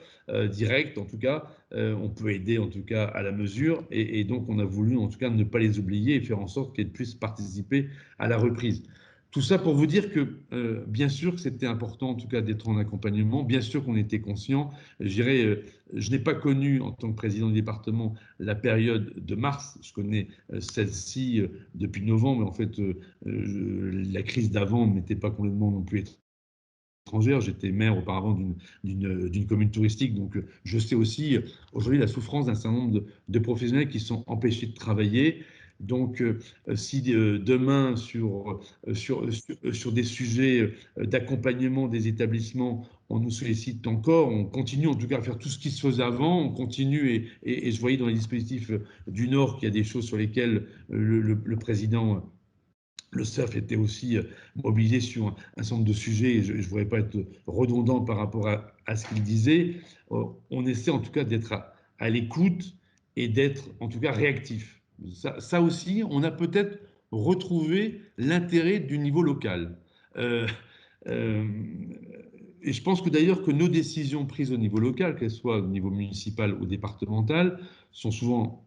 directs, en tout cas. On peut aider, en tout cas, à la mesure. Et donc, on a voulu, en tout cas, ne pas les oublier et faire en sorte qu'elles puissent participer à la reprise. Tout ça pour vous dire que, bien sûr que c'était important, en tout cas, d'être en accompagnement. Bien sûr qu'on était conscient. Je dirais, je n'ai pas connu, en tant que président du département, la période de mars. Je connais celle-ci depuis novembre, mais en fait, la crise d'avant n'était pas complètement non plus étrangère. J'étais maire auparavant d'une commune touristique, donc je sais aussi aujourd'hui la souffrance d'un certain nombre de professionnels qui sont empêchés de travailler. Donc, si demain, sur des sujets d'accompagnement des établissements, on nous sollicite encore, on continue en tout cas à faire tout ce qui se faisait avant, on continue, et je voyais dans les dispositifs du Nord qu'il y a des choses sur lesquelles le président, le CERF, était aussi mobilisé sur un certain nombre de sujets, et je ne voudrais pas être redondant par rapport à ce qu'il disait. On essaie en tout cas d'être à l'écoute et d'être en tout cas réactif. Ça aussi, on a peut-être retrouvé l'intérêt du niveau local. Et je pense que d'ailleurs que nos décisions prises au niveau local, qu'elles soient au niveau municipal ou départemental, sont souvent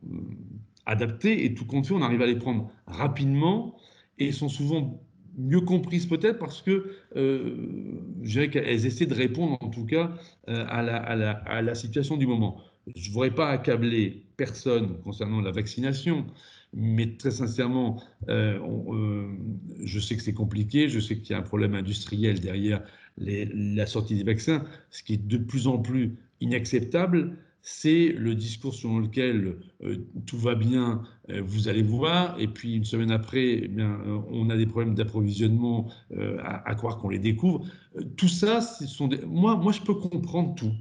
adaptées, et tout compte fait, on arrive à les prendre rapidement et sont souvent mieux comprises peut-être parce que je dirais qu'elles essaient de répondre en tout cas à la situation du moment. Je ne voudrais pas accabler personne concernant la vaccination, mais très sincèrement, je sais que c'est compliqué, je sais qu'il y a un problème industriel derrière la sortie des vaccins. Ce qui est de plus en plus inacceptable, c'est le discours selon lequel tout va bien, vous allez voir, et puis une semaine après, eh bien, on a des problèmes d'approvisionnement, à croire qu'on les découvre. Tout ça, moi, je peux comprendre tout.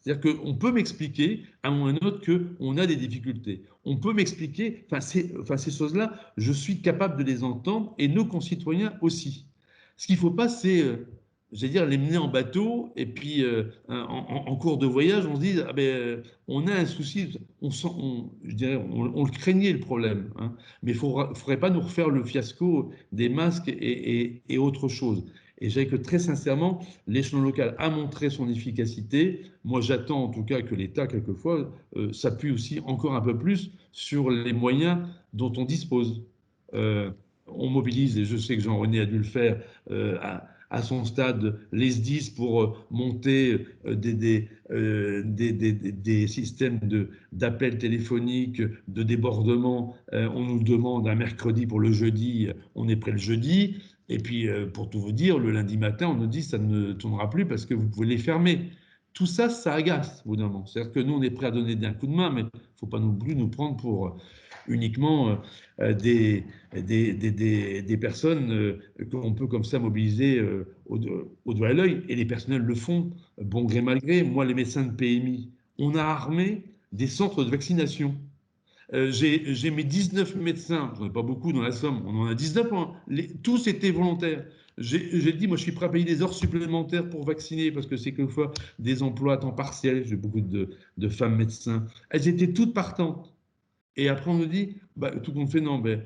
C'est-à-dire qu'on peut m'expliquer à un moment ou à un autre qu'on a des difficultés. On peut m'expliquer, ces choses-là, je suis capable de les entendre, et nos concitoyens aussi. Ce qu'il ne faut pas, c'est, j'allais dire, les mener en bateau, et puis en cours de voyage, on se dit, ah ben, on a un souci, je dirais, on le craignait le problème, hein, mais il ne faudrait pas nous refaire le fiasco des masques et autre chose. Et je dirais que très sincèrement, l'échelon local a montré son efficacité. Moi, j'attends en tout cas que l'État, quelquefois, s'appuie aussi encore un peu plus sur les moyens dont on dispose. On mobilise, et je sais que Jean-René a dû le faire à son stade, les SDIS pour monter des systèmes d'appels téléphoniques, de débordement. On nous demande un mercredi pour le jeudi, on est prêt le jeudi. Et puis, pour tout vous dire, le lundi matin, on nous dit ça ne tournera plus parce que vous pouvez les fermer. Tout ça, ça agace au bout d'un moment. C'est-à-dire que nous, on est prêt à donner un coup de main, mais il ne faut pas non plus nous prendre pour uniquement des personnes qu'on peut comme ça mobiliser au doigt à l'œil. Et les personnels le font, bon gré mal gré. Moi, les médecins de PMI, on a armé des centres de vaccination. J'ai mes 19 médecins, j'en ai pas beaucoup dans la Somme, on en a 19, tous étaient volontaires. J'ai dit, moi je suis prêt à payer des heures supplémentaires pour vacciner, parce que c'est quelquefois des emplois à temps partiel, j'ai beaucoup de femmes médecins. Elles étaient toutes partantes. Et après on nous dit, bah, tout compte fait, non, ben,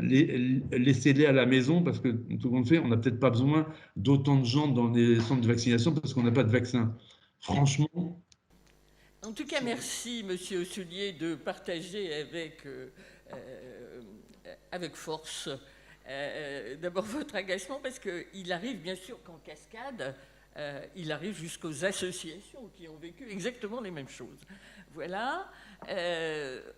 laissez-les à la maison, parce que tout compte fait, on n'a peut-être pas besoin d'autant de gens dans les centres de vaccination, parce qu'on n'a pas de vaccin. Franchement... En tout cas, merci, Monsieur Osselier, de partager avec force d'abord votre agacement, parce qu'il arrive bien sûr qu'en cascade, il arrive jusqu'aux associations qui ont vécu exactement les mêmes choses. Voilà.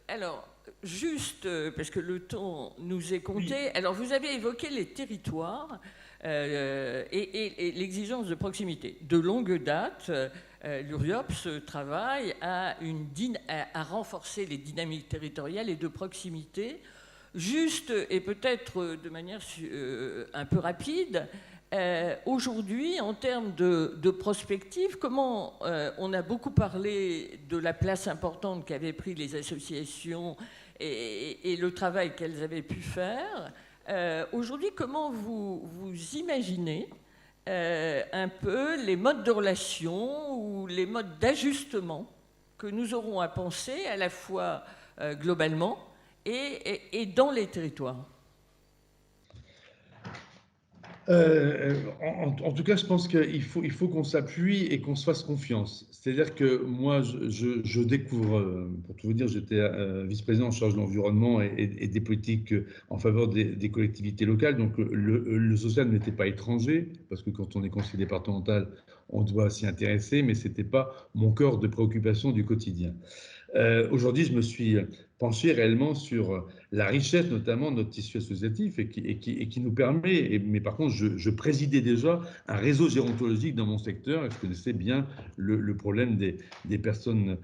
Alors, juste parce que le temps nous est compté, alors vous avez évoqué les territoires. et l'exigence de proximité. De longue date, l'URIOPS travaille à renforcer les dynamiques territoriales et de proximité. Juste, et peut-être de manière un peu rapide, aujourd'hui, en termes de prospective, comment on a beaucoup parlé de la place importante qu'avaient pris les associations et le travail qu'elles avaient pu faire. Aujourd'hui, comment vous imaginez un peu les modes de relation ou les modes d'ajustement que nous aurons à penser à la fois globalement et dans les territoires? En tout cas, je pense qu'il faut qu'on s'appuie et qu'on se fasse confiance. C'est-à-dire que moi, je découvre, pour tout vous dire, j'étais vice-président en charge de l'environnement et des politiques en faveur des collectivités locales. Donc le social n'était pas étranger, parce que quand on est conseiller départemental, on doit s'y intéresser, mais ce n'était pas mon cœur de préoccupation du quotidien. Aujourd'hui, je me suis penché réellement sur la richesse, notamment de notre tissu associatif, et qui nous permet, mais par contre, je présidais déjà un réseau gérontologique dans mon secteur, et je connaissais bien le problème des personnes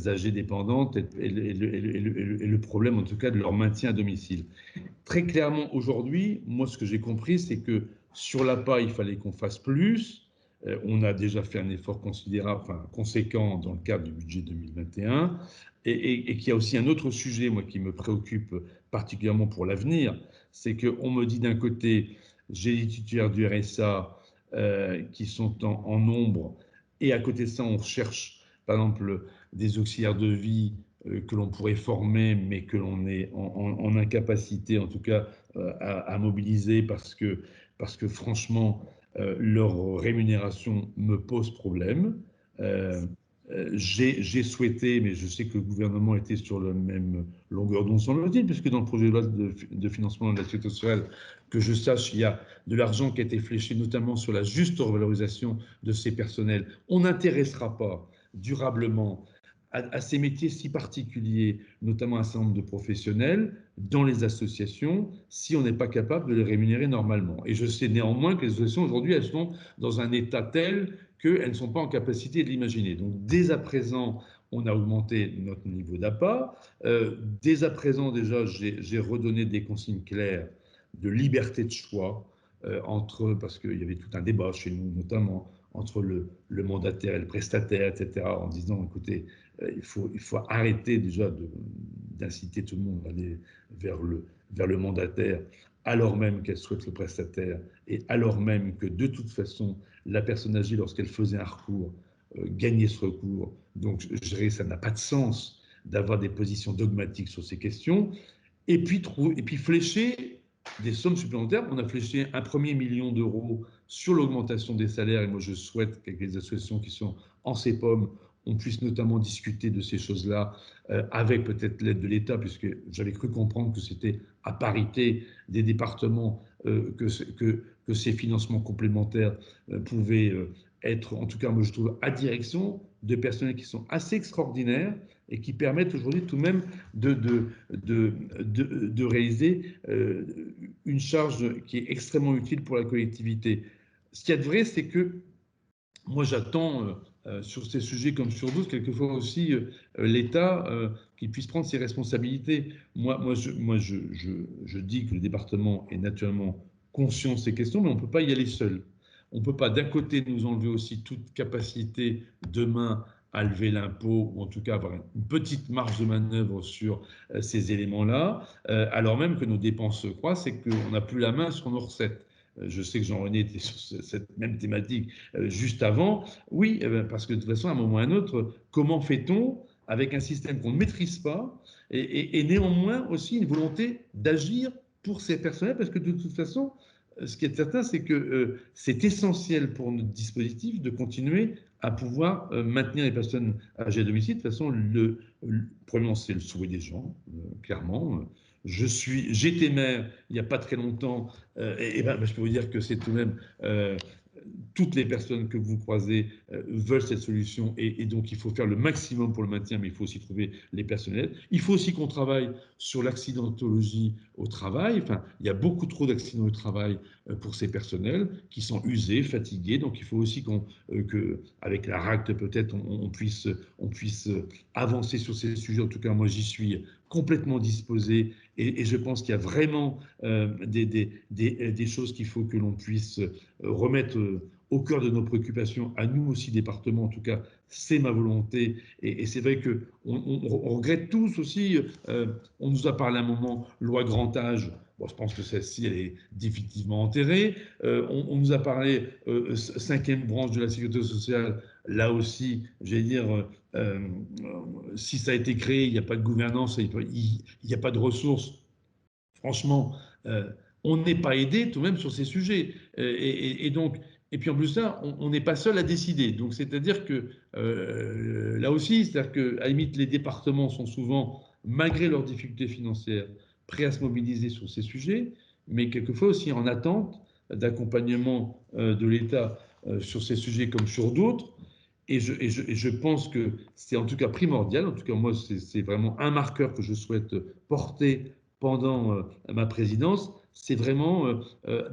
âgées dépendantes et le problème, en tout cas, de leur maintien à domicile. Très clairement, aujourd'hui, moi, ce que j'ai compris, c'est que sur l'APA, il fallait qu'on fasse plus. On a déjà fait un effort considérable, enfin conséquent dans le cadre du budget 2021, et qu'il y a aussi un autre sujet, moi, qui me préoccupe particulièrement pour l'avenir, c'est qu'on me dit d'un côté, j'ai des titulaires du RSA qui sont en nombre, et à côté de ça, on cherche, par exemple, des auxiliaires de vie que l'on pourrait former, mais que l'on est en incapacité, en tout cas, à mobiliser parce que franchement, leur rémunération me pose problème. J'ai souhaité, mais je sais que le gouvernement était sur la même longueur d'onde, semble-t-il, puisque dans le projet de loi de financement de la sécurité sociale, que je sache, il y a de l'argent qui a été fléché, notamment sur la juste revalorisation de ces personnels. On n'intéressera pas durablement à ces métiers si particuliers, notamment un certain nombre de professionnels, dans les associations, si on n'est pas capable de les rémunérer normalement. Et je sais néanmoins que les associations, aujourd'hui, elles sont dans un état tel qu'elles ne sont pas en capacité de l'imaginer. Donc, dès à présent, on a augmenté notre niveau d'APA. Dès à présent, déjà, j'ai redonné des consignes claires de liberté de choix parce qu'il y avait tout un débat chez nous, notamment entre le mandataire et le prestataire, etc., en disant, écoutez, il faut arrêter déjà d'inciter tout le monde à aller vers le mandataire, alors même qu'elle souhaite le prestataire, et alors même que de toute façon, la personne âgée, lorsqu'elle faisait un recours, gagnait ce recours. Donc, je dirais, ça n'a pas de sens d'avoir des positions dogmatiques sur ces questions. Et puis flécher des sommes supplémentaires. On a fléché un 1er million d'euros sur l'augmentation des salaires. Et moi, je souhaite qu'avec les associations qui sont en CEPOM, on puisse notamment discuter de ces choses-là avec peut-être l'aide de l'État, puisque j'avais cru comprendre que c'était à parité des départements que ces financements complémentaires pouvaient être, en tout cas, moi je trouve, à direction de personnels qui sont assez extraordinaires et qui permettent aujourd'hui tout de même de réaliser une charge qui est extrêmement utile pour la collectivité. Ce qu'il y a de vrai, c'est que moi j'attends sur ces sujets comme sur d'autres, quelquefois aussi l'État qui puisse prendre ses responsabilités. Moi je dis que le département est naturellement conscient de ces questions, mais on ne peut pas y aller seul. On ne peut pas d'un côté nous enlever aussi toute capacité demain à lever l'impôt, ou en tout cas avoir une petite marge de manœuvre sur ces éléments-là, alors même que nos dépenses croissent et qu'on n'a plus la main sur nos recettes. Je sais que Jean-René était sur cette même thématique juste avant. Oui, parce que de toute façon, à un moment ou à un autre, comment fait-on avec un système qu'on ne maîtrise pas et néanmoins aussi une volonté d'agir pour ces personnels, parce que de toute façon, ce qui est certain, c'est que c'est essentiel pour notre dispositif de continuer à pouvoir maintenir les personnes âgées à domicile. De toute façon, premièrement, c'est le souhait des gens, clairement. J'étais maire il n'y a pas très longtemps, et je peux vous dire que c'est tout de même toutes les personnes que vous croisez veulent cette solution et donc il faut faire le maximum pour le maintien, mais il faut aussi trouver les personnels. Il faut aussi qu'on travaille sur l'accidentologie au travail. Enfin, il y a beaucoup trop d'accidents au travail pour ces personnels qui sont usés, fatigués. Donc il faut aussi qu'avec la RACT peut-être on puisse avancer sur ces sujets. En tout cas, moi j'y suis complètement disposé et je pense qu'il y a vraiment des choses qu'il faut que l'on puisse remettre au cœur de nos préoccupations, à nous aussi, département, en tout cas, c'est ma volonté. Et c'est vrai qu'on regrette tous aussi, on nous a parlé à un moment, loi grand âge, bon, je pense que celle-ci, elle est définitivement enterrée. On nous a parlé, cinquième branche de la sécurité sociale, là aussi, j'allais dire, si ça a été créé, il n'y a pas de gouvernance, il n'y a pas de ressources, franchement, on n'est pas aidé tout de même sur ces sujets. Et donc, et puis en plus de ça, on n'est pas seul à décider. Donc c'est-à-dire que là aussi, c'est-à-dire qu'à la limite, les départements sont souvent, malgré leurs difficultés financières, prêts à se mobiliser sur ces sujets, mais quelquefois aussi en attente d'accompagnement de l'État sur ces sujets comme sur d'autres. Et je pense que c'est en tout cas primordial, en tout cas moi c'est vraiment un marqueur que je souhaite porter pendant ma présidence, c'est vraiment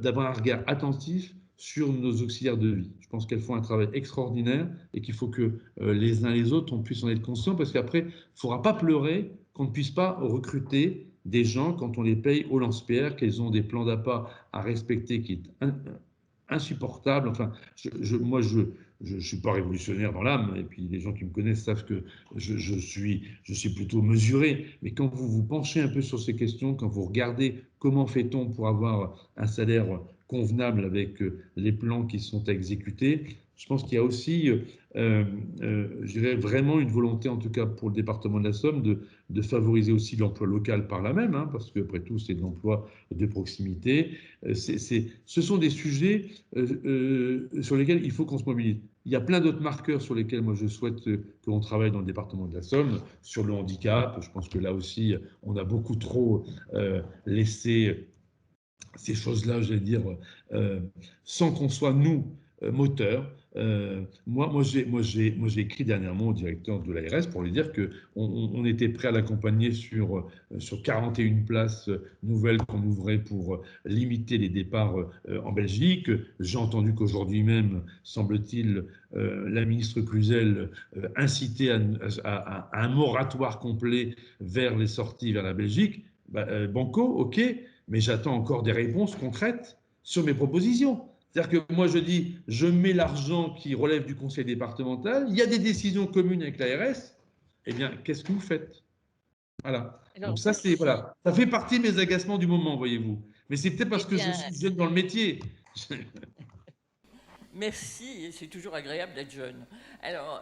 d'avoir un regard attentif sur nos auxiliaires de vie. Je pense qu'elles font un travail extraordinaire et qu'il faut que les uns les autres, on puisse en être conscients parce qu'après, il ne faudra pas pleurer qu'on ne puisse pas recruter des gens quand on les paye au lance-pierre, qu'ils ont des plans d'appât à respecter qui est insupportable. Enfin, moi, je ne suis pas révolutionnaire dans l'âme, et puis les gens qui me connaissent savent que je suis plutôt mesuré. Mais quand vous vous penchez un peu sur ces questions, quand vous regardez comment fait-on pour avoir un salaire convenable avec les plans qui sont à exécuter, je pense qu'il y a aussi, je dirais, vraiment une volonté, en tout cas pour le département de la Somme, de favoriser aussi l'emploi local par là même, hein, parce qu'après tout, c'est de l'emploi de proximité. Ce sont des sujets sur lesquels il faut qu'on se mobilise. Il y a plein d'autres marqueurs sur lesquels moi je souhaite que l'on travaille dans le département de la Somme, sur le handicap. Je pense que là aussi, on a beaucoup trop laissé ces choses-là, j'allais dire, sans qu'on soit, nous, moteurs. Moi, j'ai écrit dernièrement au directeur de l'ARS pour lui dire qu'on était prêt à l'accompagner sur 41 places nouvelles qu'on ouvrait pour limiter les départs en Belgique. J'ai entendu qu'aujourd'hui même, semble-t-il, la ministre Cluzel incitait à un moratoire complet vers les sorties vers la Belgique. Banco, ok, mais j'attends encore des réponses concrètes sur mes propositions. C'est-à-dire que moi, je dis, je mets l'argent qui relève du conseil départemental, il y a des décisions communes avec l'ARS, eh bien, qu'est-ce que vous faites? Voilà. Alors, donc ça, c'est, voilà. Ça fait partie de mes agacements du moment, voyez-vous. Mais c'est peut-être parce que je suis jeune dans le métier. Merci, et c'est toujours agréable d'être jeune. Alors,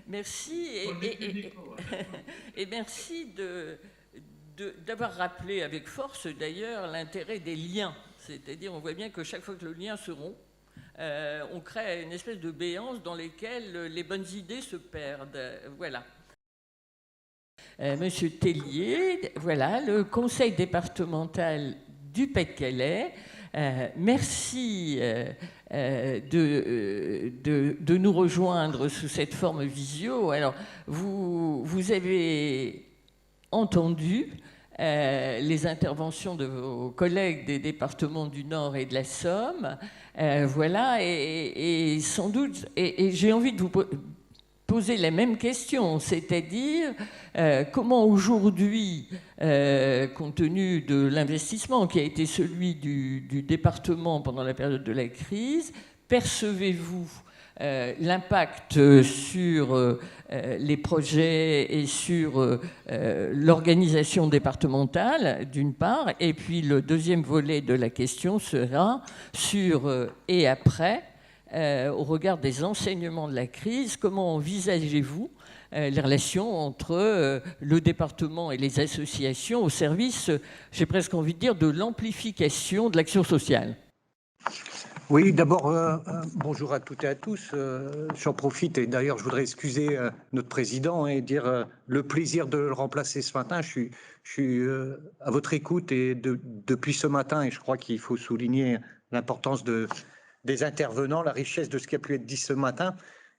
merci et merci d'avoir rappelé avec force d'ailleurs l'intérêt des liens. C'est-à-dire, on voit bien que chaque fois que le lien se rompt, on crée une espèce de béance dans laquelle les bonnes idées se perdent. Voilà. Monsieur Tellier, voilà, le conseil départemental du Pas-de-Calais. Merci de nous rejoindre sous cette forme visio. Alors, vous avez entendu les interventions de vos collègues des départements du Nord et de la Somme. Voilà, et sans doute, et j'ai envie de vous poser la même question, c'est-à-dire comment aujourd'hui, compte tenu de l'investissement qui a été celui du département pendant la période de la crise, percevez-vous l'impact sur les projets et sur l'organisation départementale, d'une part, et puis le deuxième volet de la question sera sur et après, au regard des enseignements de la crise, comment envisagez-vous les relations entre le département et les associations au service, j'ai presque envie de dire, de l'amplification de l'action sociale? Oui, d'abord, bonjour à toutes et à tous. J'en profite et d'ailleurs, je voudrais excuser notre président et dire le plaisir de le remplacer ce matin. Je suis à votre écoute et depuis ce matin, et je crois qu'il faut souligner l'importance de des intervenants, la richesse de ce qui a pu être dit ce matin.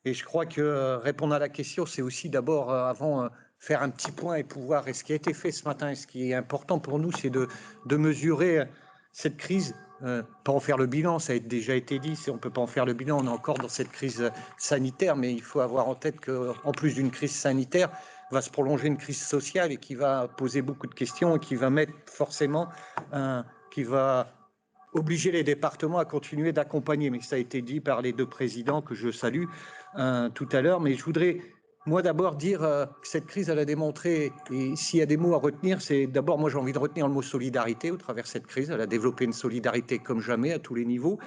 Et je crois que répondre à la question, c'est aussi d'abord, avant, faire un petit point et pouvoir, et ce qui a été fait ce matin, et ce qui est important pour nous, c'est de mesurer cette crise, pas en faire le bilan, ça a déjà été dit, si on ne peut pas en faire le bilan, on est encore dans cette crise sanitaire, mais il faut avoir en tête qu'en plus d'une crise sanitaire, va se prolonger une crise sociale et qui va poser beaucoup de questions et qui va mettre forcément, qui va obliger les départements à continuer d'accompagner. Mais ça a été dit par les deux présidents que je salue tout à l'heure. Mais je voudrais, moi, d'abord dire que cette crise, elle a démontré, et s'il y a des mots à retenir, c'est d'abord, moi, j'ai envie de retenir le mot solidarité au travers de cette crise. Elle a développé une solidarité comme jamais à tous les niveaux.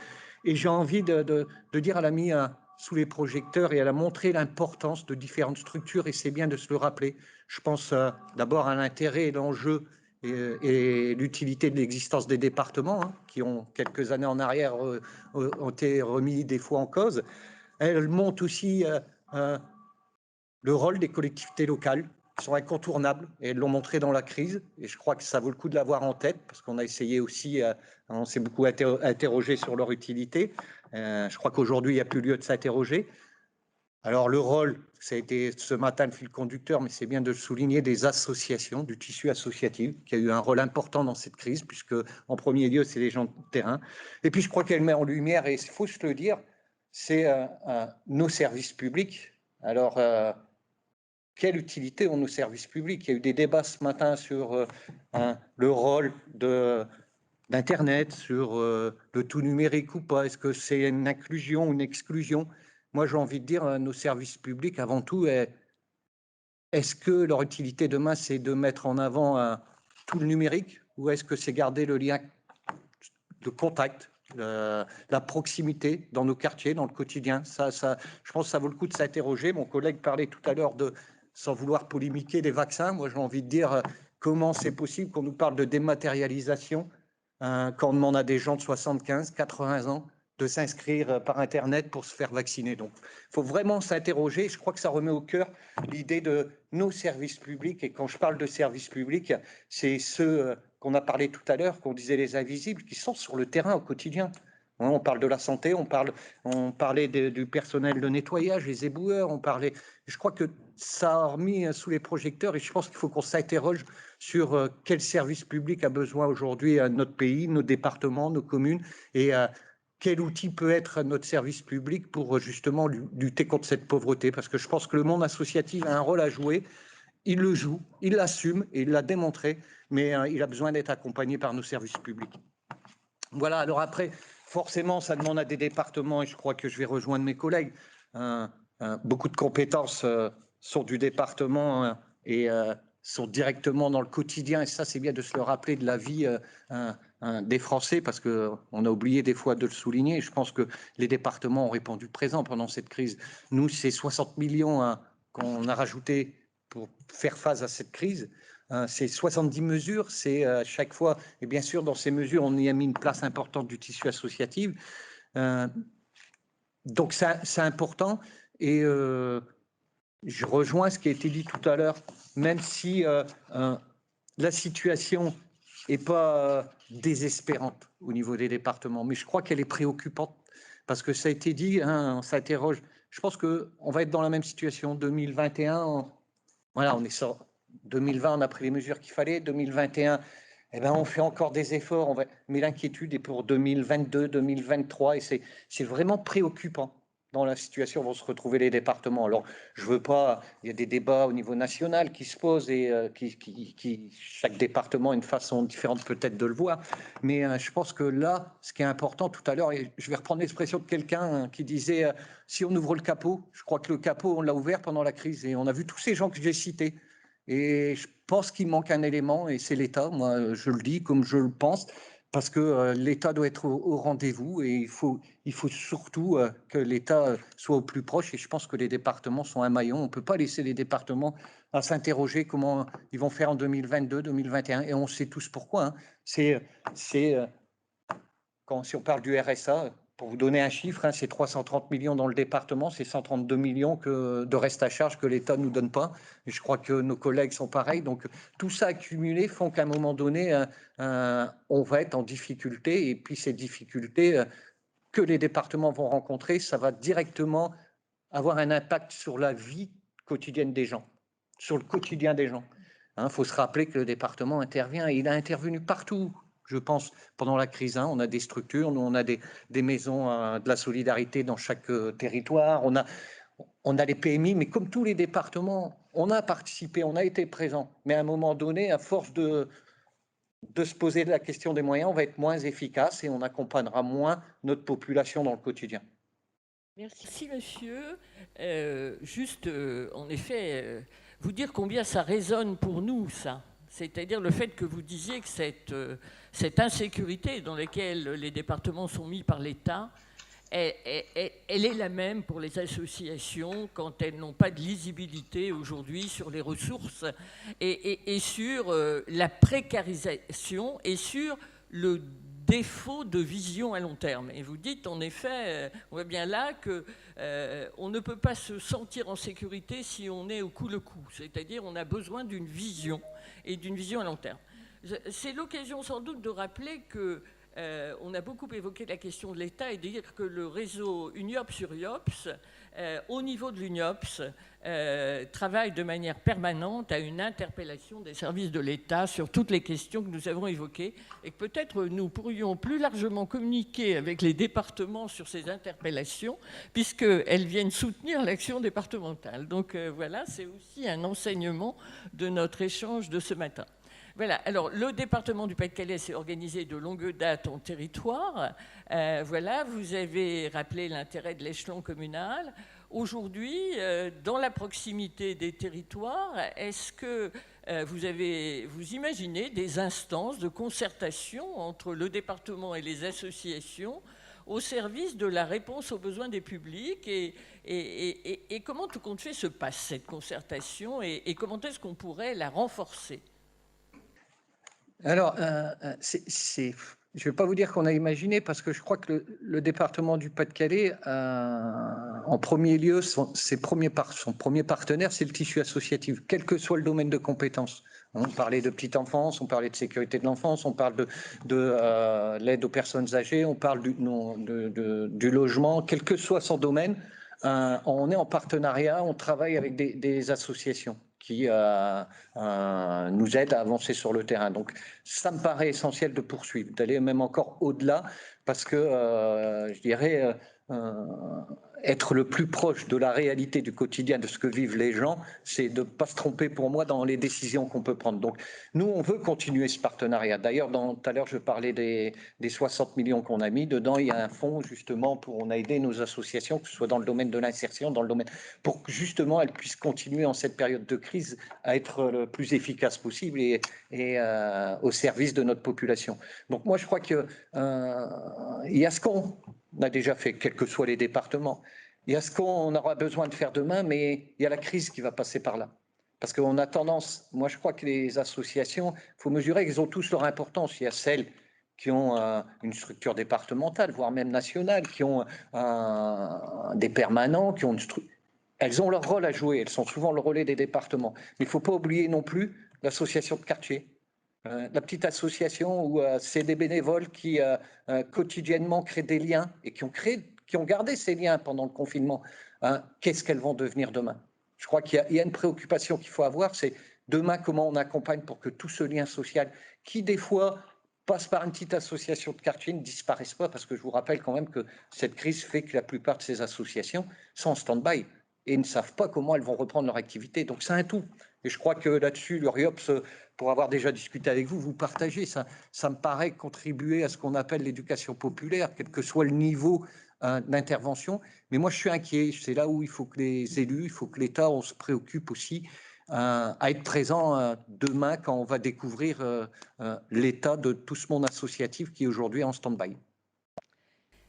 Et j'ai envie de dire, elle a mis sous les projecteurs et elle a montré l'importance de différentes structures, et c'est bien de se le rappeler. Je pense d'abord à l'intérêt et l'enjeu et l'utilité de l'existence des départements, hein, qui ont quelques années en arrière ont été remis des fois en cause. Elle montre aussi le rôle des collectivités locales, qui sont incontournables, et elles l'ont montré dans la crise, et je crois que ça vaut le coup de l'avoir en tête, parce qu'on a essayé aussi, on s'est beaucoup interrogé sur leur utilité. Je crois qu'aujourd'hui, il n'y a plus lieu de s'interroger. Alors le rôle, ça a été ce matin le fil conducteur, mais c'est bien de le souligner, des associations, du tissu associatif, qui a eu un rôle important dans cette crise, puisque en premier lieu, c'est les gens de terrain. Et puis je crois qu'elle met en lumière, et il faut se le dire, c'est nos services publics. Alors, quelle utilité ont nos services publics? Il y a eu des débats ce matin sur le rôle d'Internet, sur le tout numérique ou pas. Est-ce que c'est une inclusion ou une exclusion? Moi, j'ai envie de dire, nos services publics, avant tout, est-ce que leur utilité demain, c'est de mettre en avant tout le numérique, ou est-ce que c'est garder le lien de contact, la proximité dans nos quartiers, dans le quotidien? Ça, je pense que ça vaut le coup de s'interroger. Mon collègue parlait tout à l'heure sans vouloir polémiquer, des vaccins. Moi, j'ai envie de dire, comment c'est possible qu'on nous parle de dématérialisation quand on demande à des gens de 75, 80 ans de s'inscrire par Internet pour se faire vacciner. Donc, il faut vraiment s'interroger. Je crois que ça remet au cœur l'idée de nos services publics. Et quand je parle de services publics, c'est ceux qu'on a parlé tout à l'heure, qu'on disait les invisibles, qui sont sur le terrain au quotidien. On parle de la santé, on parlait du personnel de nettoyage, les éboueurs, on parlait. Je crois que ça a remis sous les projecteurs, et je pense qu'il faut qu'on s'interroge sur quel service public a besoin aujourd'hui notre pays, nos départements, nos communes, et quel outil peut être notre service public pour justement lutter contre cette pauvreté. Parce que je pense que le monde associatif a un rôle à jouer. Il le joue, il l'assume et il l'a démontré, mais il a besoin d'être accompagné par nos services publics. Voilà, alors après, forcément, ça demande à des départements, et je crois que je vais rejoindre mes collègues, beaucoup de compétences sont du département et sont directement dans le quotidien, et ça, c'est bien de se le rappeler, de la vie des Français, parce qu'on a oublié des fois de le souligner, et je pense que les départements ont répondu présent pendant cette crise. Nous, c'est 60 millions qu'on a rajouté pour faire face à cette crise. C'est 70 mesures, c'est chaque fois, et bien sûr, dans ces mesures, on y a mis une place importante du tissu associatif. Donc, c'est important, et je rejoins ce qui a été dit tout à l'heure, même si la situation n'est pas désespérante au niveau des départements, mais je crois qu'elle est préoccupante, parce que ça a été dit, on s'interroge. Je pense qu'on va être dans la même situation. 2021, voilà, on est sur 2020, on a pris les mesures qu'il fallait. 2021, eh ben, on fait encore des efforts. Mais l'inquiétude est pour 2022, 2023, et c'est vraiment préoccupant dans la situation où vont se retrouver les départements. Alors, je veux pas, il y a des débats au niveau national qui se posent, et chaque département a une façon différente peut-être de le voir. Mais je pense que là, ce qui est important tout à l'heure, et je vais reprendre l'expression de quelqu'un qui disait, si on ouvre le capot, je crois que le capot, on l'a ouvert pendant la crise, et on a vu tous ces gens que j'ai cités. Et je pense qu'il manque un élément, et c'est l'État. Moi, je le dis comme je le pense, parce que l'État doit être au rendez-vous, et il faut surtout que l'État soit au plus proche, et je pense que les départements sont un maillon. On ne peut pas laisser les départements à s'interroger comment ils vont faire en 2022, 2021, et on sait tous pourquoi. Hein. Si on parle du RSA, pour vous donner un chiffre, hein, c'est 330 millions dans le département, c'est 132 millions de reste à charge que l'État ne nous donne pas. Et je crois que nos collègues sont pareils. Donc tout ça accumulé font qu'à un moment donné, on va être en difficulté. Et puis ces difficultés, que les départements vont rencontrer, ça va directement avoir un impact sur la vie quotidienne des gens, sur le quotidien des gens. Il faut se rappeler que le département intervient, et il a intervenu partout. Je pense, pendant la crise, on a des structures, nous on a des maisons de la solidarité dans chaque territoire, on a les PMI, mais comme tous les départements, on a participé, on a été présent. Mais à un moment donné, à force de se poser la question des moyens, on va être moins efficace et on accompagnera moins notre population dans le quotidien. Merci, monsieur. En effet, vous dire combien ça résonne pour nous, ça. C'est-à-dire le fait que vous disiez que cette insécurité dans laquelle les départements sont mis par l'État, elle est la même pour les associations quand elles n'ont pas de lisibilité aujourd'hui sur les ressources et sur la précarisation et sur le défaut de vision à long terme. Et vous dites, en effet, on voit bien là qu'on ne peut pas se sentir en sécurité si on est au coup le coup. C'est-à-dire on a besoin d'une vision et d'une vision à long terme. C'est l'occasion sans doute de rappeler que on a beaucoup évoqué la question de l'État et de dire que le réseau UNIOPS-URIOPS, au niveau de l'UNIOPS, travaille de manière permanente à une interpellation des services de l'État sur toutes les questions que nous avons évoquées et que peut-être nous pourrions plus largement communiquer avec les départements sur ces interpellations puisqu'elles viennent soutenir l'action départementale. Donc voilà, c'est aussi un enseignement de notre échange de ce matin. Voilà, alors le département du Pas-de-Calais s'est organisé de longue date en territoire. Voilà, vous avez rappelé l'intérêt de l'échelon communal. Aujourd'hui, dans la proximité des territoires, est-ce que vous imaginez des instances de concertation entre le département et les associations au service de la réponse aux besoins des publics et comment tout compte fait se passe cette concertation et comment est-ce qu'on pourrait la renforcer ? Alors, je ne vais pas vous dire qu'on a imaginé, parce que je crois que le département du Pas-de-Calais, en premier lieu, son premier partenaire, c'est le tissu associatif, quel que soit le domaine de compétences. On parlait de petite enfance, on parlait de sécurité de l'enfance, on parle de l'aide aux personnes âgées, on parle du logement, quel que soit son domaine. On est en partenariat, on travaille avec des associations qui nous aident à avancer sur le terrain. Donc, ça me paraît essentiel de poursuivre, d'aller même encore au-delà, parce que, je dirais, être le plus proche de la réalité du quotidien, de ce que vivent les gens, c'est de ne pas se tromper pour moi dans les décisions qu'on peut prendre. Donc, nous, on veut continuer ce partenariat. D'ailleurs, tout à l'heure, je parlais des 60 millions qu'on a mis. Dedans, il y a un fonds, justement, on a aidé nos associations, que ce soit dans le domaine de l'insertion, pour que, justement, elles puissent continuer en cette période de crise à être le plus efficace possible et au service de notre population. Donc, moi, je crois qu'il y a ce qu'on a déjà fait, quels que soient les départements. Il y a ce qu'on aura besoin de faire demain, mais il y a la crise qui va passer par là. Parce qu'on a tendance, moi je crois que les associations, il faut mesurer qu'elles ont tous leur importance. Il y a celles qui ont une structure départementale, voire même nationale, qui ont des permanents, qui ont elles ont leur rôle à jouer, elles sont souvent le relais des départements. Mais il ne faut pas oublier non plus l'association de quartier. La petite association où c'est des bénévoles qui quotidiennement créent des liens et qui ont gardé ces liens pendant le confinement. Qu'est-ce qu'elles vont devenir demain ? Je crois qu'il y a une préoccupation qu'il faut avoir, c'est demain comment on accompagne pour que tout ce lien social, qui des fois passe par une petite association de quartier, ne disparaisse pas, parce que je vous rappelle quand même que cette crise fait que la plupart de ces associations sont en stand-by et ne savent pas comment elles vont reprendre leur activité. Donc c'est un tout. Et je crois que là-dessus, l'URIOPS, pour avoir déjà discuté avec vous, vous partagez. Ça me paraît contribuer à ce qu'on appelle l'éducation populaire, quel que soit le niveau d'intervention. Mais moi, je suis inquiet. C'est là où il faut que les élus, il faut que l'État, on se préoccupe aussi à être présent demain quand on va découvrir l'état de tout ce monde associatif qui est aujourd'hui en stand-by.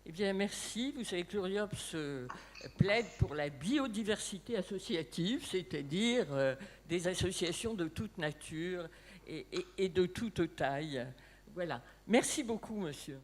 Eh bien, merci. Vous savez que l'URIOPS plaide pour la biodiversité associative, c'est-à-dire des associations de toute nature et de toute taille. Voilà. Merci beaucoup, monsieur.